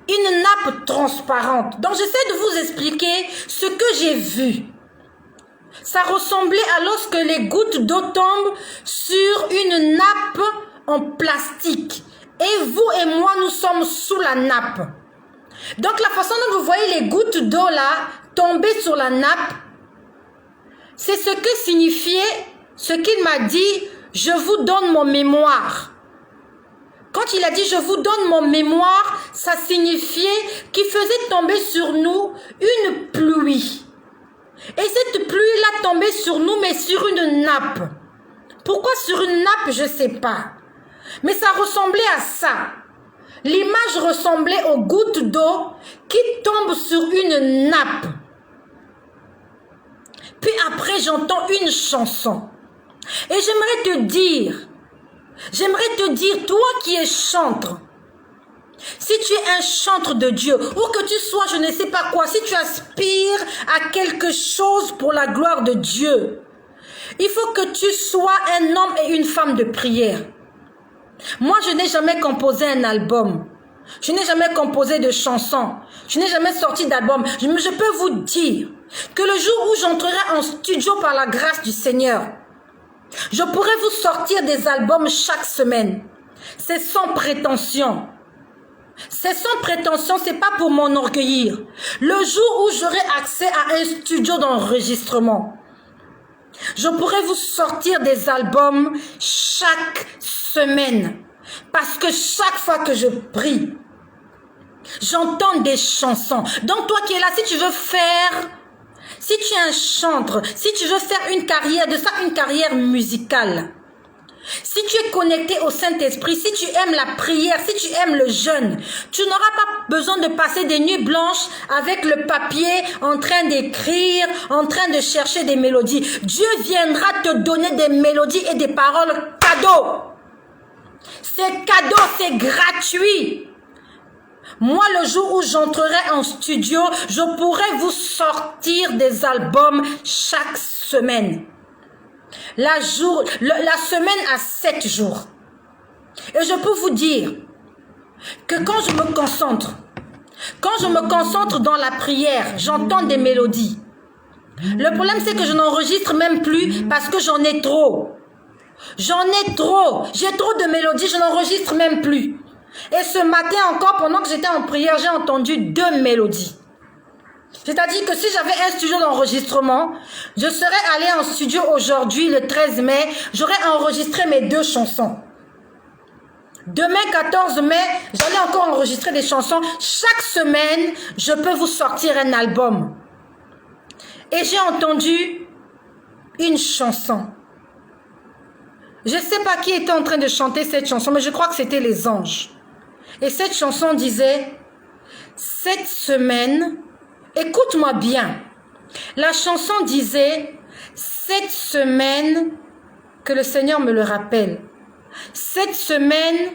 Une nappe transparente. Donc j'essaie de vous expliquer ce que j'ai vu. Ça ressemblait à lorsque les gouttes d'eau tombent sur une nappe en plastique. Et vous et moi, nous sommes sous la nappe. Donc la façon dont vous voyez les gouttes d'eau là tomber sur la nappe, C'est ce que signifiait ce qu'il m'a dit, je vous donne mon mémoire. Quand il a dit, je vous donne mon mémoire, ça signifiait qu'il faisait tomber sur nous une pluie. Et cette pluie-là tombait sur nous, mais sur une nappe. Pourquoi sur une nappe, je ne sais pas. Mais ça ressemblait à ça. L'image ressemblait aux gouttes d'eau qui tombent sur une nappe. Puis après, j'entends une chanson. Et j'aimerais te dire, toi qui es chantre, si tu es un chantre de Dieu, ou que tu sois je ne sais pas quoi, si tu aspires à quelque chose pour la gloire de Dieu, il faut que tu sois un homme et une femme de prière. Moi, je n'ai jamais composé un album. Je n'ai jamais composé de chansons. Je n'ai jamais sorti d'album. Je peux vous dire que le jour où j'entrerai en studio par la grâce du Seigneur, je pourrai vous sortir des albums chaque semaine. C'est sans prétention. C'est sans prétention, c'est pas pour m'enorgueillir. Le jour où j'aurai accès à un studio d'enregistrement, je pourrai vous sortir des albums chaque semaine. Parce que chaque fois que je prie, j'entends des chansons. Donc toi qui es là, si tu veux faire, si tu es un chantre, si tu veux faire une carrière, de ça une carrière musicale, si tu es connecté au Saint-Esprit, si tu aimes la prière, si tu aimes le jeûne, tu n'auras pas besoin de passer des nuits blanches avec le papier en train d'écrire, en train de chercher des mélodies. Dieu viendra te donner des mélodies et des paroles cadeaux. C'est cadeau, c'est gratuit. Moi, le jour où j'entrerai en studio, je pourrai vous sortir des albums chaque semaine. La semaine a 7 jours. Et je peux vous dire que quand je me concentre dans la prière, j'entends des mélodies. Le problème, c'est que je n'enregistre même plus parce que j'en ai trop. J'en ai trop. J'ai trop de mélodies, je n'enregistre même plus. Et ce matin encore, pendant que j'étais en prière, j'ai entendu 2 mélodies. C'est-à-dire que si j'avais un studio d'enregistrement, je serais allée en studio aujourd'hui, le 13 mai, j'aurais enregistré mes 2 chansons. Demain, 14 mai, j'allais encore enregistrer des chansons. Chaque semaine, je peux vous sortir un album. Et j'ai entendu une chanson. Je ne sais pas qui était en train de chanter cette chanson, mais je crois que c'était les anges. Et cette chanson disait, cette semaine, écoute-moi bien. La chanson disait, cette semaine, que le Seigneur me le rappelle, cette semaine,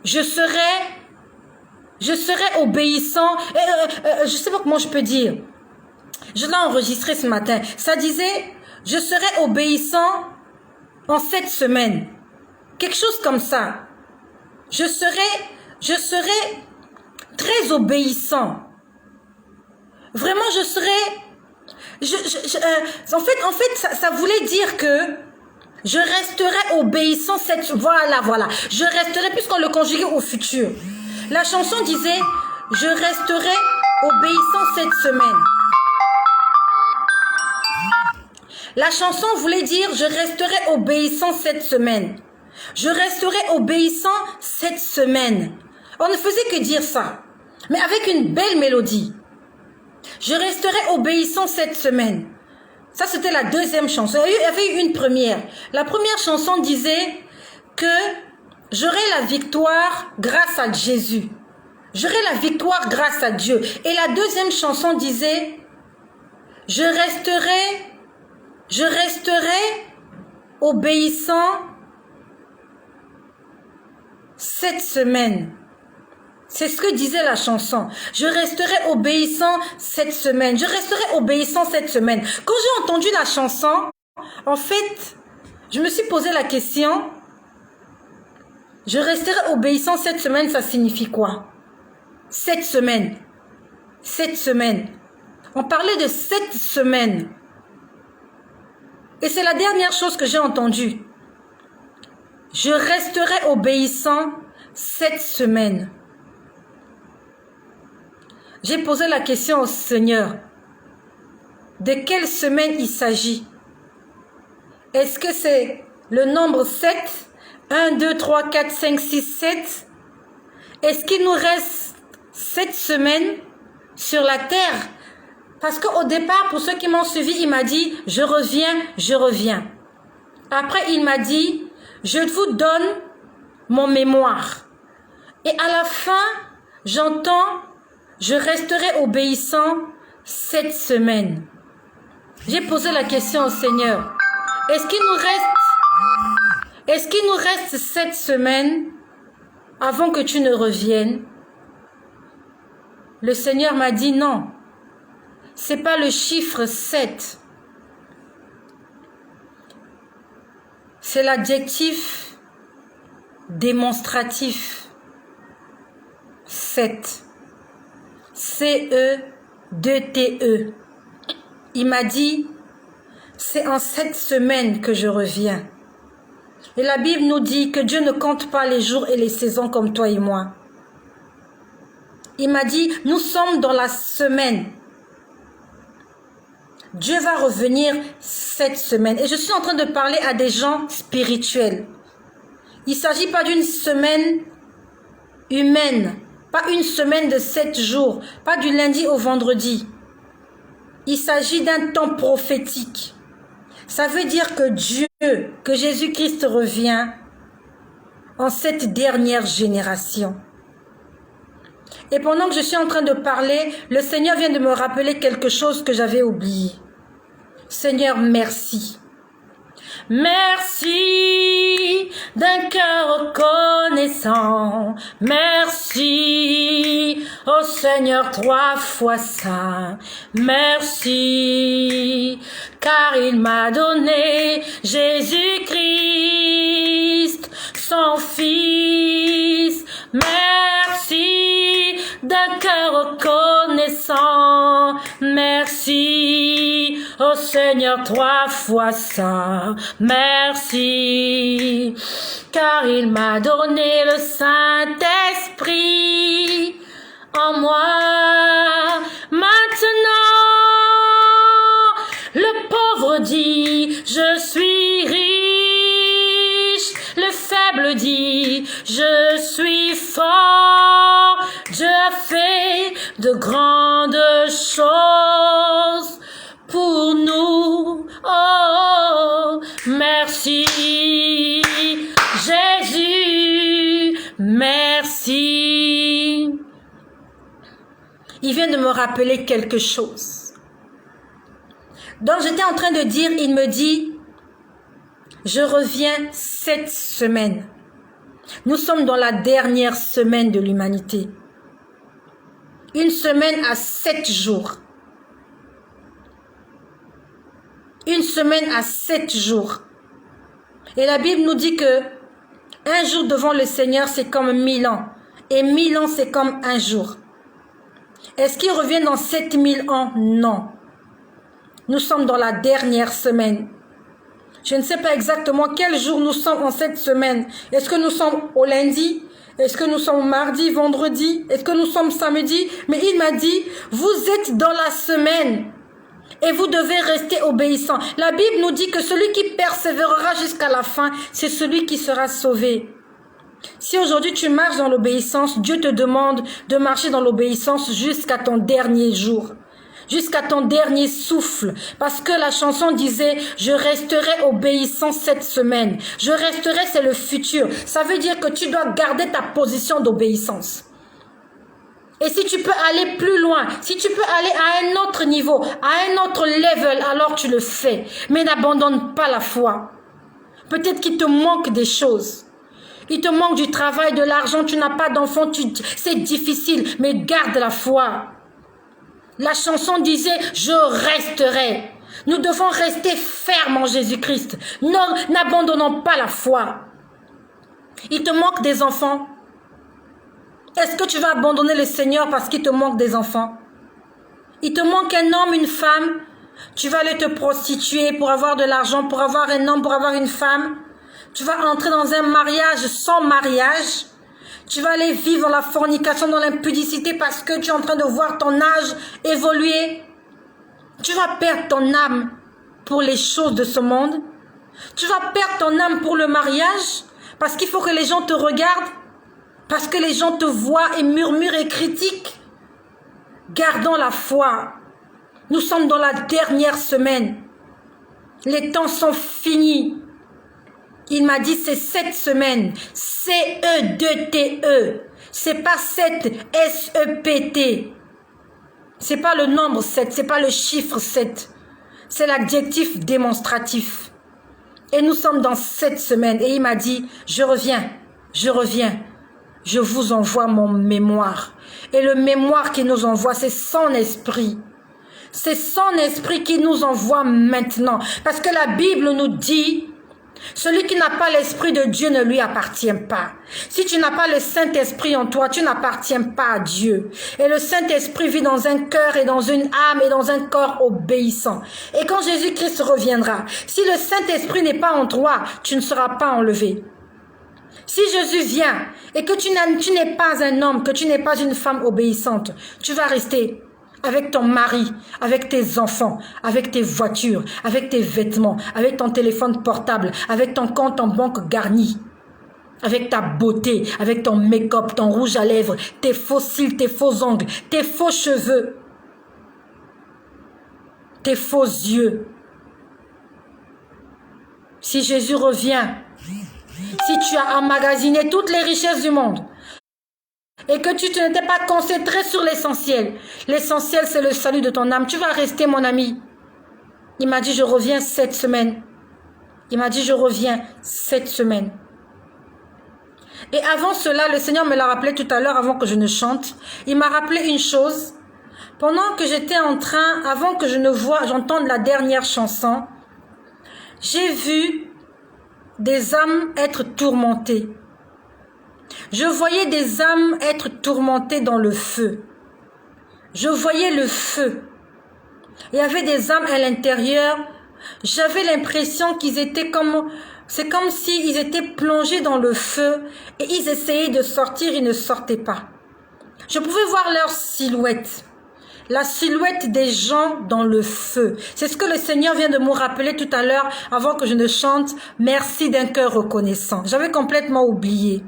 je serai obéissant. Je ne sais pas comment je peux dire. Je l'ai enregistré ce matin. Ça disait, je serai obéissant en cette semaine. Quelque chose comme ça. Je serai très obéissant. Vraiment, je serai... en fait, ça voulait dire que je resterai obéissant cette... Voilà. Je resterai, puisqu'on le conjuguait au futur. La chanson disait, je resterai obéissant cette semaine. La chanson voulait dire, je resterai obéissant cette semaine. Je resterai obéissant cette semaine. On ne faisait que dire ça, mais avec une belle mélodie. Je resterai obéissant cette semaine. Ça, c'était la 2e chanson. Il y avait eu une première. La première chanson disait que j'aurai la victoire grâce à Jésus. J'aurai la victoire grâce à Dieu. Et la 2e chanson disait, je resterai obéissant cette semaine. C'est ce que disait la chanson. Je resterai obéissant cette semaine. Je resterai obéissant cette semaine. Quand j'ai entendu la chanson, en fait, je me suis posé la question, je resterai obéissant cette semaine, ça signifie quoi? Cette semaine. On parlait de 7 semaines. Et c'est la dernière chose que j'ai entendue. Je resterai obéissant cette semaine. J'ai posé la question au Seigneur. de quelle semaine il s'agit? Est-ce que c'est le nombre 7? 1, 2, 3, 4, 5, 6, 7? Est-ce qu'il nous reste 7 semaines sur la terre? Parce qu'au départ, pour ceux qui m'ont suivi, il m'a dit, je reviens, je reviens. Après, il m'a dit, je vous donne mon mémoire. Et à la fin, j'entends, je resterai obéissant 7 semaines. J'ai posé la question au Seigneur. Est-ce qu'il nous reste 7 semaines avant que tu ne reviennes? Le Seigneur m'a dit non. C'est pas le chiffre 7. C'est l'adjectif démonstratif. 7. C-E-2-T-E. Il m'a dit, c'est en 7 semaines que je reviens. Et la Bible nous dit que Dieu ne compte pas les jours et les saisons comme toi et moi. Il m'a dit, nous sommes dans la semaine. Dieu va revenir 7 semaines. Et je suis en train de parler à des gens spirituels. Il ne s'agit pas d'une semaine humaine. Pas une semaine de 7 jours. Pas du lundi au vendredi. Il s'agit d'un temps prophétique. Ça veut dire que Dieu, que Jésus-Christ revient en cette dernière génération. Et pendant que je suis en train de parler, le Seigneur vient de me rappeler quelque chose que j'avais oublié. Seigneur, merci. Merci d'un cœur reconnaissant. Merci, ô Seigneur, 3 fois saint. Merci, car il m'a donné Jésus-Christ, son Fils. Merci d'un cœur reconnaissant. Merci, ô Seigneur, 3 fois saint. Merci, car il m'a donné le Saint-Esprit en moi. Maintenant, le pauvre dit, je suis riche. Le faible dit, je suis fort. Dieu a fait de grandes choses pour nous. Oh, merci Jésus, merci. Il vient de me rappeler quelque chose. Donc j'étais en train de dire, il me dit, je reviens 7 semaines. Nous sommes dans la dernière semaine de l'humanité. Une semaine à 7 jours. Une semaine à 7 jours. Et la Bible nous dit que un jour devant le Seigneur, c'est comme 1000 ans. Et 1000 ans, c'est comme un jour. Est-ce qu'il revient dans 7000 ans? Non. Nous sommes dans la dernière semaine. Je ne sais pas exactement quel jour nous sommes en cette semaine. Est-ce que nous sommes au lundi? Est-ce que nous sommes mardi, vendredi? Est-ce que nous sommes samedi? Mais il m'a dit, vous êtes dans la semaine. Et vous devez rester obéissant. La Bible nous dit que celui qui persévérera jusqu'à la fin, c'est celui qui sera sauvé. Si aujourd'hui tu marches dans l'obéissance, Dieu te demande de marcher dans l'obéissance jusqu'à ton dernier jour. Jusqu'à ton dernier souffle. Parce que la chanson disait, je resterai obéissant 7 semaines. Je resterai, c'est le futur. Ça veut dire que tu dois garder ta position d'obéissance. Et si tu peux aller plus loin, si tu peux aller à un autre niveau, à un autre level, alors tu le fais. Mais n'abandonne pas la foi. Peut-être qu'il te manque des choses. Il te manque du travail, de l'argent, tu n'as pas d'enfant, c'est difficile, mais garde la foi. La chanson disait, je resterai. Nous devons rester fermes en Jésus-Christ. N'abandonnons pas la foi. Il te manque des enfants. Est-ce que tu vas abandonner le Seigneur parce qu'il te manque des enfants? Il te manque un homme, une femme. Tu vas aller te prostituer pour avoir de l'argent, pour avoir un homme, pour avoir une femme. Tu vas entrer dans un mariage sans mariage. Tu vas aller vivre dans la fornication, dans l'impudicité parce que tu es en train de voir ton âge évoluer. Tu vas perdre ton âme pour les choses de ce monde. Tu vas perdre ton âme pour le mariage parce qu'il faut que les gens te regardent, parce que les gens te voient et murmurent et critiquent. Gardons la foi. Nous sommes dans la dernière semaine. Les temps sont finis. Il m'a dit c'est cette semaine. C-E-2-T-E. C'est pas 7 S-E-P-T. C'est pas le nombre 7, c'est pas le chiffre 7. C'est l'adjectif démonstratif. Et nous sommes dans cette semaine. Et il m'a dit, je reviens. Je vous envoie mon mémoire. Et le mémoire qu'il nous envoie, c'est son esprit. C'est son esprit qui nous envoie maintenant. Parce que la Bible nous dit, celui qui n'a pas l'esprit de Dieu ne lui appartient pas. Si tu n'as pas le Saint-Esprit en toi, tu n'appartiens pas à Dieu. Et le Saint-Esprit vit dans un cœur et dans une âme et dans un corps obéissant. Et quand Jésus-Christ reviendra, si le Saint-Esprit n'est pas en toi, tu ne seras pas enlevé. Si Jésus vient et que tu n'es pas un homme, que tu n'es pas une femme obéissante, tu vas rester avec ton mari, avec tes enfants, avec tes voitures, avec tes vêtements, avec ton téléphone portable, avec ton compte en banque garni, avec ta beauté, avec ton make-up, ton rouge à lèvres, tes faux cils, tes faux ongles, tes faux cheveux, tes faux yeux. Si Jésus revient, si tu as emmagasiné toutes les richesses du monde, et que tu ne t'es pas concentré sur l'essentiel. L'essentiel, c'est le salut de ton âme. Tu vas rester, mon ami. Il m'a dit, je reviens cette semaine. Il m'a dit, je reviens cette semaine. Et avant cela, le Seigneur me l'a rappelé tout à l'heure, avant que je ne chante. Il m'a rappelé une chose. Pendant que j'étais en train, avant que j'entende la dernière chanson, j'ai vu des âmes être tourmentées. Je voyais des âmes être tourmentées dans le feu. Je voyais le feu. Il y avait des âmes à l'intérieur. J'avais l'impression qu'ils étaient comme... C'est comme s'ils étaient plongés dans le feu et ils essayaient de sortir, ils ne sortaient pas. Je pouvais voir leur silhouette. La silhouette des gens dans le feu. C'est ce que le Seigneur vient de me rappeler tout à l'heure avant que je ne chante « Merci d'un cœur reconnaissant ». J'avais complètement oublié.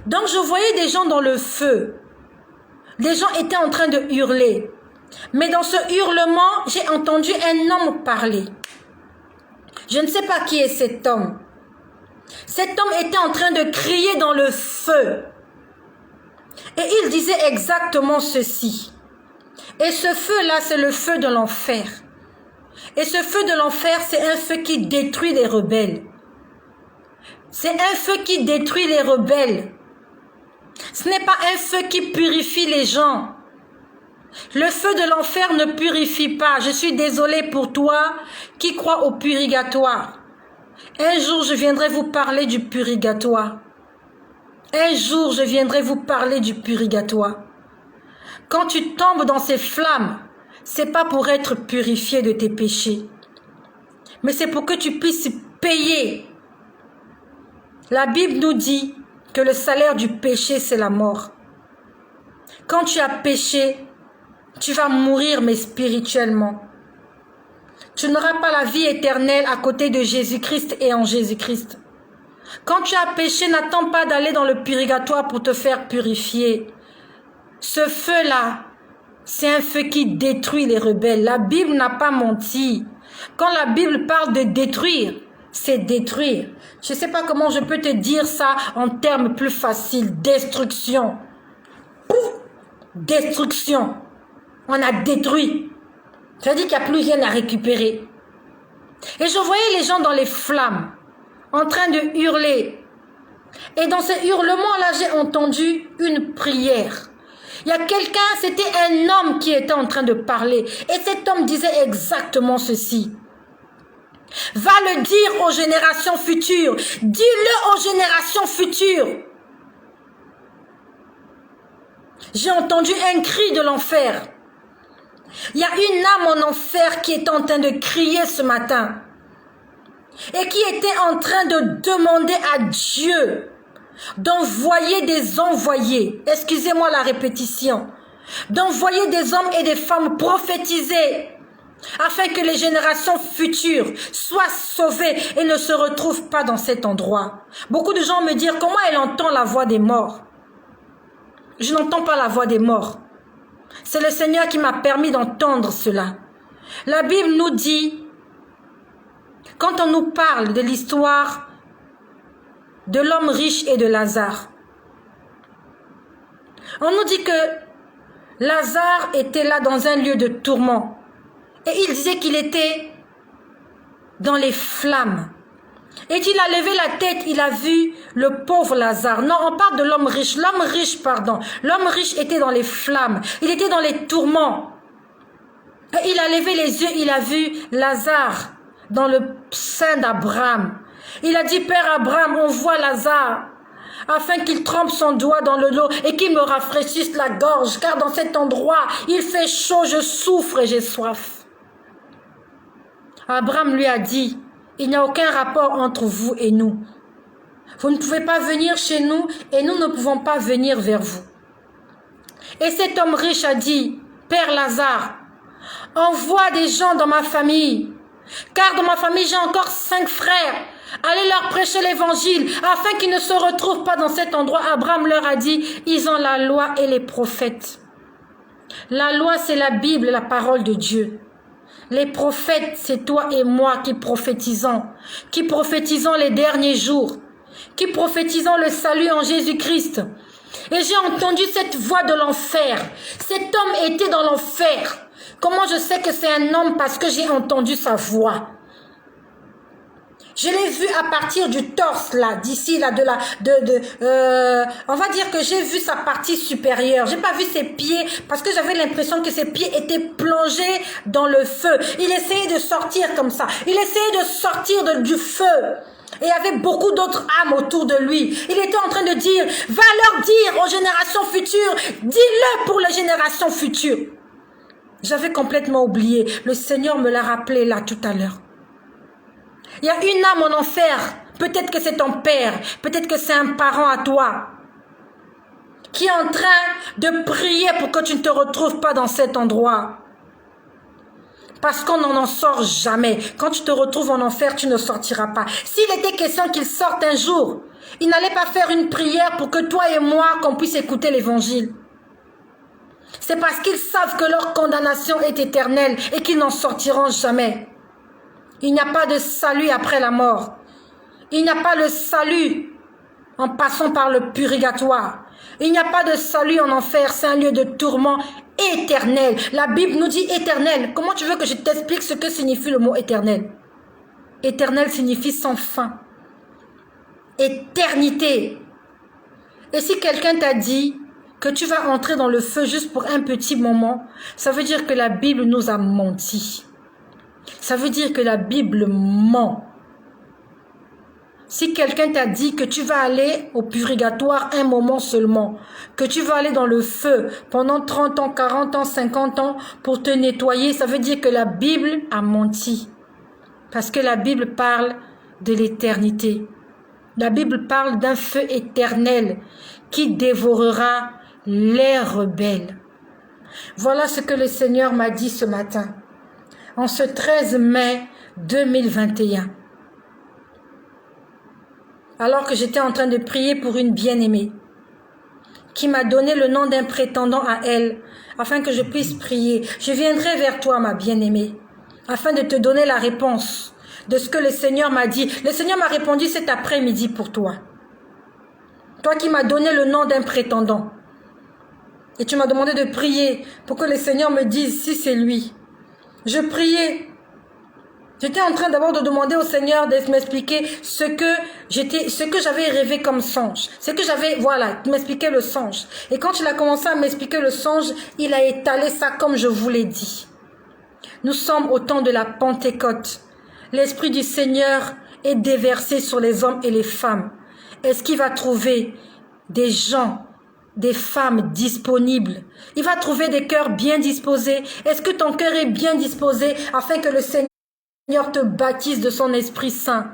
Donc je voyais des gens dans le feu. Les gens étaient en train de hurler. Mais dans ce hurlement, j'ai entendu un homme parler. Je ne sais pas qui est cet homme. Cet homme était en train de crier dans le feu. Et il disait exactement ceci. Et ce feu-là, c'est le feu de l'enfer. Et ce feu de l'enfer, c'est un feu qui détruit les rebelles. C'est un feu qui détruit les rebelles. Ce n'est pas un feu qui purifie les gens. Le feu de l'enfer ne purifie pas. Je suis désolée pour toi qui crois au purgatoire. Un jour, je viendrai vous parler du purgatoire. Un jour, je viendrai vous parler du purgatoire. Quand tu tombes dans ces flammes, c'est pas pour être purifié de tes péchés, mais c'est pour que tu puisses payer. La Bible nous dit que le salaire du péché, c'est la mort. Quand tu as péché, tu vas mourir, mais spirituellement. Tu n'auras pas la vie éternelle à côté de Jésus-Christ et en Jésus-Christ. Quand tu as péché, n'attends pas d'aller dans le purgatoire pour te faire purifier. Ce feu-là, c'est un feu qui détruit les rebelles. La Bible n'a pas menti. Quand la Bible parle de détruire, c'est détruire. Je ne sais pas comment je peux te dire ça en termes plus faciles. Destruction. Pouf! Destruction. On a détruit. Ça veut dire qu'il n'y a plus rien à récupérer. Et je voyais les gens dans les flammes, en train de hurler. Et dans ce hurlement-là, j'ai entendu une prière. Il y a quelqu'un, c'était un homme qui était en train de parler. Et cet homme disait exactement ceci. Va le dire aux générations futures. Dis-le aux générations futures. J'ai entendu un cri de l'enfer. Il y a une âme en enfer qui est en train de crier ce matin. Et qui était en train de demander à Dieu d'envoyer des envoyés. Excusez-moi la répétition. d'envoyer des hommes et des femmes prophétiser, afin que les générations futures soient sauvées et ne se retrouvent pas dans cet endroit. Beaucoup de gens me disent, comment elle entend la voix des morts? Je n'entends pas la voix des morts. C'est le Seigneur qui m'a permis d'entendre cela. La Bible nous dit, quand on nous parle de l'histoire de l'homme riche et de Lazare, on nous dit que Lazare était là dans un lieu de tourment. Et il disait qu'il était dans les flammes. Et qu'il a levé la tête, il a vu le pauvre Lazare. Non, on parle de l'homme riche. L'homme riche, pardon. L'homme riche était dans les flammes. Il était dans les tourments. Et il a levé les yeux, il a vu Lazare dans le sein d'Abraham. Il a dit, Père Abraham, on voit Lazare, afin qu'il trempe son doigt dans le lot et qu'il me rafraîchisse la gorge, car dans cet endroit, il fait chaud, je souffre et j'ai soif. Abraham lui a dit, il n'y a aucun rapport entre vous et nous. Vous ne pouvez pas venir chez nous et nous ne pouvons pas venir vers vous. Et cet homme riche a dit, Père Lazare, envoie des gens dans ma famille, car dans ma famille j'ai encore 5 frères. Allez leur prêcher l'évangile, afin qu'ils ne se retrouvent pas dans cet endroit. Abraham leur a dit, ils ont la loi et les prophètes. La loi, c'est la Bible, la parole de Dieu. Les prophètes, c'est toi et moi qui prophétisons les derniers jours, qui prophétisons le salut en Jésus-Christ. Et j'ai entendu cette voix de l'enfer. Cet homme était dans l'enfer. Comment je sais que c'est un homme? Parce que j'ai entendu sa voix. Je l'ai vu à partir du torse, là, d'ici, là, on va dire que j'ai vu sa partie supérieure. J'ai pas vu ses pieds, parce que j'avais l'impression que ses pieds étaient plongés dans le feu. Il essayait de sortir comme ça. Il essayait de sortir du feu. Et il y avait beaucoup d'autres âmes autour de lui. Il était en train de dire, va leur dire aux générations futures, dis-le pour les générations futures. J'avais complètement oublié. Le Seigneur me l'a rappelé là tout à l'heure. Il y a une âme en enfer. Peut-être que c'est ton père. Peut-être que c'est un parent à toi. Qui est en train de prier pour que tu ne te retrouves pas dans cet endroit. Parce qu'on n'en sort jamais. Quand tu te retrouves en enfer, tu ne sortiras pas. S'il était question qu'il sorte un jour, il n'allait pas faire une prière pour que toi et moi, qu'on puisse écouter l'évangile. C'est parce qu'ils savent que leur condamnation est éternelle et qu'ils n'en sortiront jamais. Il n'y a pas de salut après la mort. Il n'y a pas de salut en passant par le purgatoire. Il n'y a pas de salut en enfer. C'est un lieu de tourment éternel. La Bible nous dit éternel. Comment tu veux que je t'explique ce que signifie le mot éternel? Éternel signifie sans fin. Éternité. Et si quelqu'un t'a dit que tu vas entrer dans le feu juste pour un petit moment, ça veut dire que la Bible nous a menti. Ça veut dire que la Bible ment. Si quelqu'un t'a dit que tu vas aller au purgatoire un moment seulement, que tu vas aller dans le feu pendant 30 ans, 40 ans, 50 ans pour te nettoyer, ça veut dire que la Bible a menti. Parce que la Bible parle de l'éternité. La Bible parle d'un feu éternel qui dévorera les rebelles. Voilà ce que le Seigneur m'a dit ce matin. En ce 13 mai 2021, alors que j'étais en train de prier pour une bien-aimée, qui m'a donné le nom d'un prétendant à elle, afin que je puisse prier. Je viendrai vers toi, ma bien-aimée, afin de te donner la réponse de ce que le Seigneur m'a dit. Le Seigneur m'a répondu cet après-midi pour toi. Toi qui m'as donné le nom d'un prétendant. Et tu m'as demandé de prier pour que le Seigneur me dise si c'est lui. Je priais. J'étais en train d'abord de demander au Seigneur de m'expliquer ce que j'avais rêvé comme songe. Ce que j'avais, voilà, m'expliquer le songe. Et quand il a commencé à m'expliquer le songe, il a étalé ça comme je vous l'ai dit. Nous sommes au temps de la Pentecôte. L'Esprit du Seigneur est déversé sur les hommes et les femmes. Est-ce qu'il va trouver des gens, des femmes disponibles? Il va trouver des cœurs bien disposés. Est-ce que ton cœur est bien disposé afin que le Seigneur te baptise de son Esprit Saint?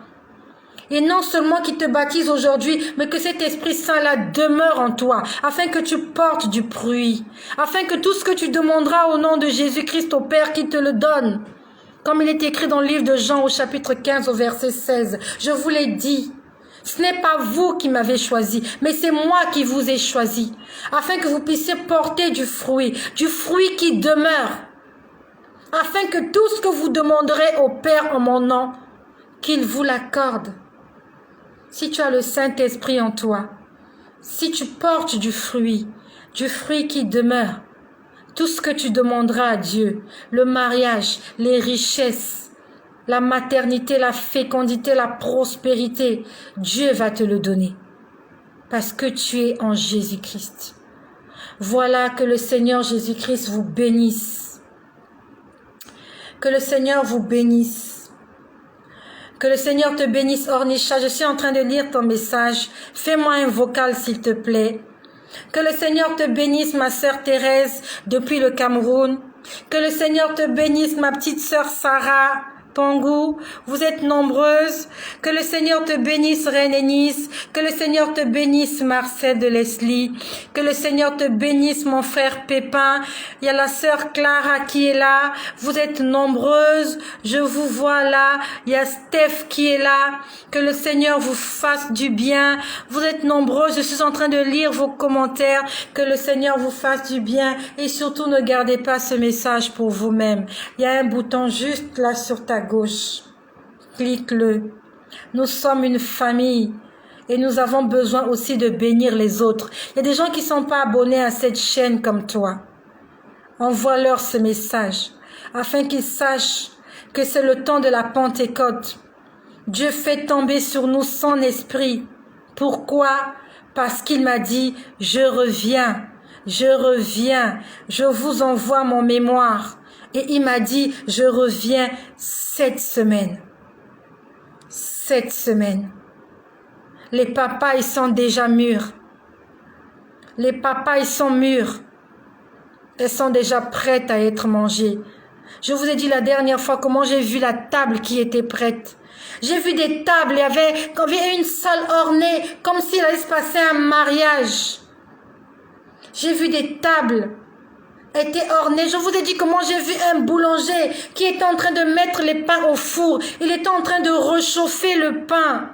Et non seulement qu'il te baptise aujourd'hui, mais que cet Esprit Saint-là demeure en toi, afin que tu portes du fruit, afin que tout ce que tu demanderas au nom de Jésus-Christ au Père, qu'il te le donne. Comme il est écrit dans le livre de Jean au chapitre 15 au verset 16, je vous l'ai dit, ce n'est pas vous qui m'avez choisi, mais c'est moi qui vous ai choisi, afin que vous puissiez porter du fruit qui demeure, afin que tout ce que vous demanderez au Père en mon nom, qu'il vous l'accorde. Si tu as le Saint-Esprit en toi, si tu portes du fruit qui demeure, tout ce que tu demanderas à Dieu, le mariage, les richesses, la maternité, la fécondité, la prospérité, Dieu va te le donner. Parce que tu es en Jésus-Christ. Voilà, que le Seigneur Jésus-Christ vous bénisse. Que le Seigneur vous bénisse. Que le Seigneur te bénisse, Ornisha. Je suis en train de lire ton message. Fais-moi un vocal, s'il te plaît. Que le Seigneur te bénisse, ma sœur Thérèse, depuis le Cameroun. Que le Seigneur te bénisse, ma petite sœur Sarah Pangou. Vous êtes nombreuses. Que le Seigneur te bénisse, Reine Ennis. Que le Seigneur te bénisse, Marcel de Leslie. Que le Seigneur te bénisse, mon frère Pépin. Il y a la sœur Clara qui est là. Vous êtes nombreuses. Je vous vois là. Il y a Steph qui est là. Que le Seigneur vous fasse du bien. Vous êtes nombreuses. Je suis en train de lire vos commentaires. Que le Seigneur vous fasse du bien. Et surtout, ne gardez pas ce message pour vous-même. Il y a un bouton juste là sur ta gauche. Clique-le. Nous sommes une famille. Et nous avons besoin aussi de bénir les autres. Il y a des gens qui ne sont pas abonnés à cette chaîne comme toi. Envoie-leur ce message. Afin qu'ils sachent que c'est le temps de la Pentecôte. Dieu fait tomber sur nous son esprit. Pourquoi? Parce qu'il m'a dit, je reviens, je vous envoie mon mémoire. Et il m'a dit, je reviens cette semaine. Cette semaine. Les papas, ils sont déjà mûrs. Les papas, ils sont mûrs. Elles sont déjà prêtes à être mangées. Je vous ai dit la dernière fois comment j'ai vu la table qui était prête. J'ai vu des tables, il y avait une salle ornée, comme s'il allait se passer un mariage. J'ai vu des tables étaient ornées. Je vous ai dit comment j'ai vu un boulanger qui était en train de mettre les pains au four. Il était en train de réchauffer le pain.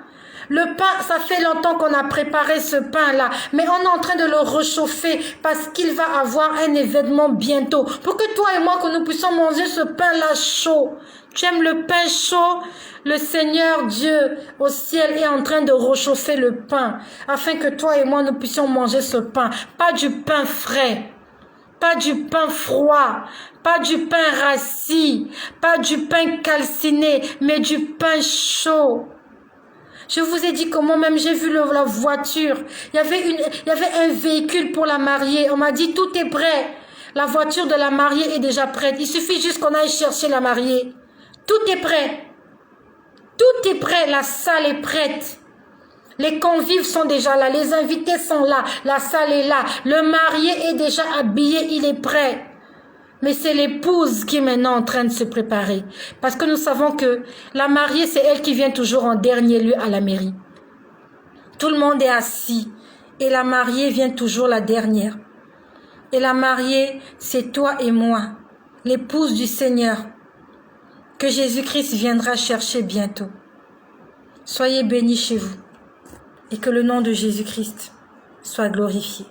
Le pain, ça fait longtemps qu'on a préparé ce pain-là, mais on est en train de le réchauffer parce qu'il va avoir un événement bientôt. Pour que toi et moi, que nous puissions manger ce pain-là chaud. Tu aimes le pain chaud? Le Seigneur Dieu au ciel est en train de réchauffer le pain, afin que toi et moi, nous puissions manger ce pain. Pas du pain frais, pas du pain froid, pas du pain rassis, pas du pain calciné, mais du pain chaud. Je vous ai dit comment même j'ai vu la voiture. Il y avait un véhicule pour la mariée. On m'a dit tout est prêt. La voiture de la mariée est déjà prête. Il suffit juste qu'on aille chercher la mariée. Tout est prêt. Tout est prêt. La salle est prête. Les convives sont déjà là. Les invités sont là. La salle est là. Le marié est déjà habillé. Il est prêt. Mais c'est l'épouse qui est maintenant en train de se préparer. Parce que nous savons que la mariée, c'est elle qui vient toujours en dernier lieu à la mairie. Tout le monde est assis. Et la mariée vient toujours la dernière. Et la mariée, c'est toi et moi, l'épouse du Seigneur, que Jésus-Christ viendra chercher bientôt. Soyez bénis chez vous. Et que le nom de Jésus-Christ soit glorifié.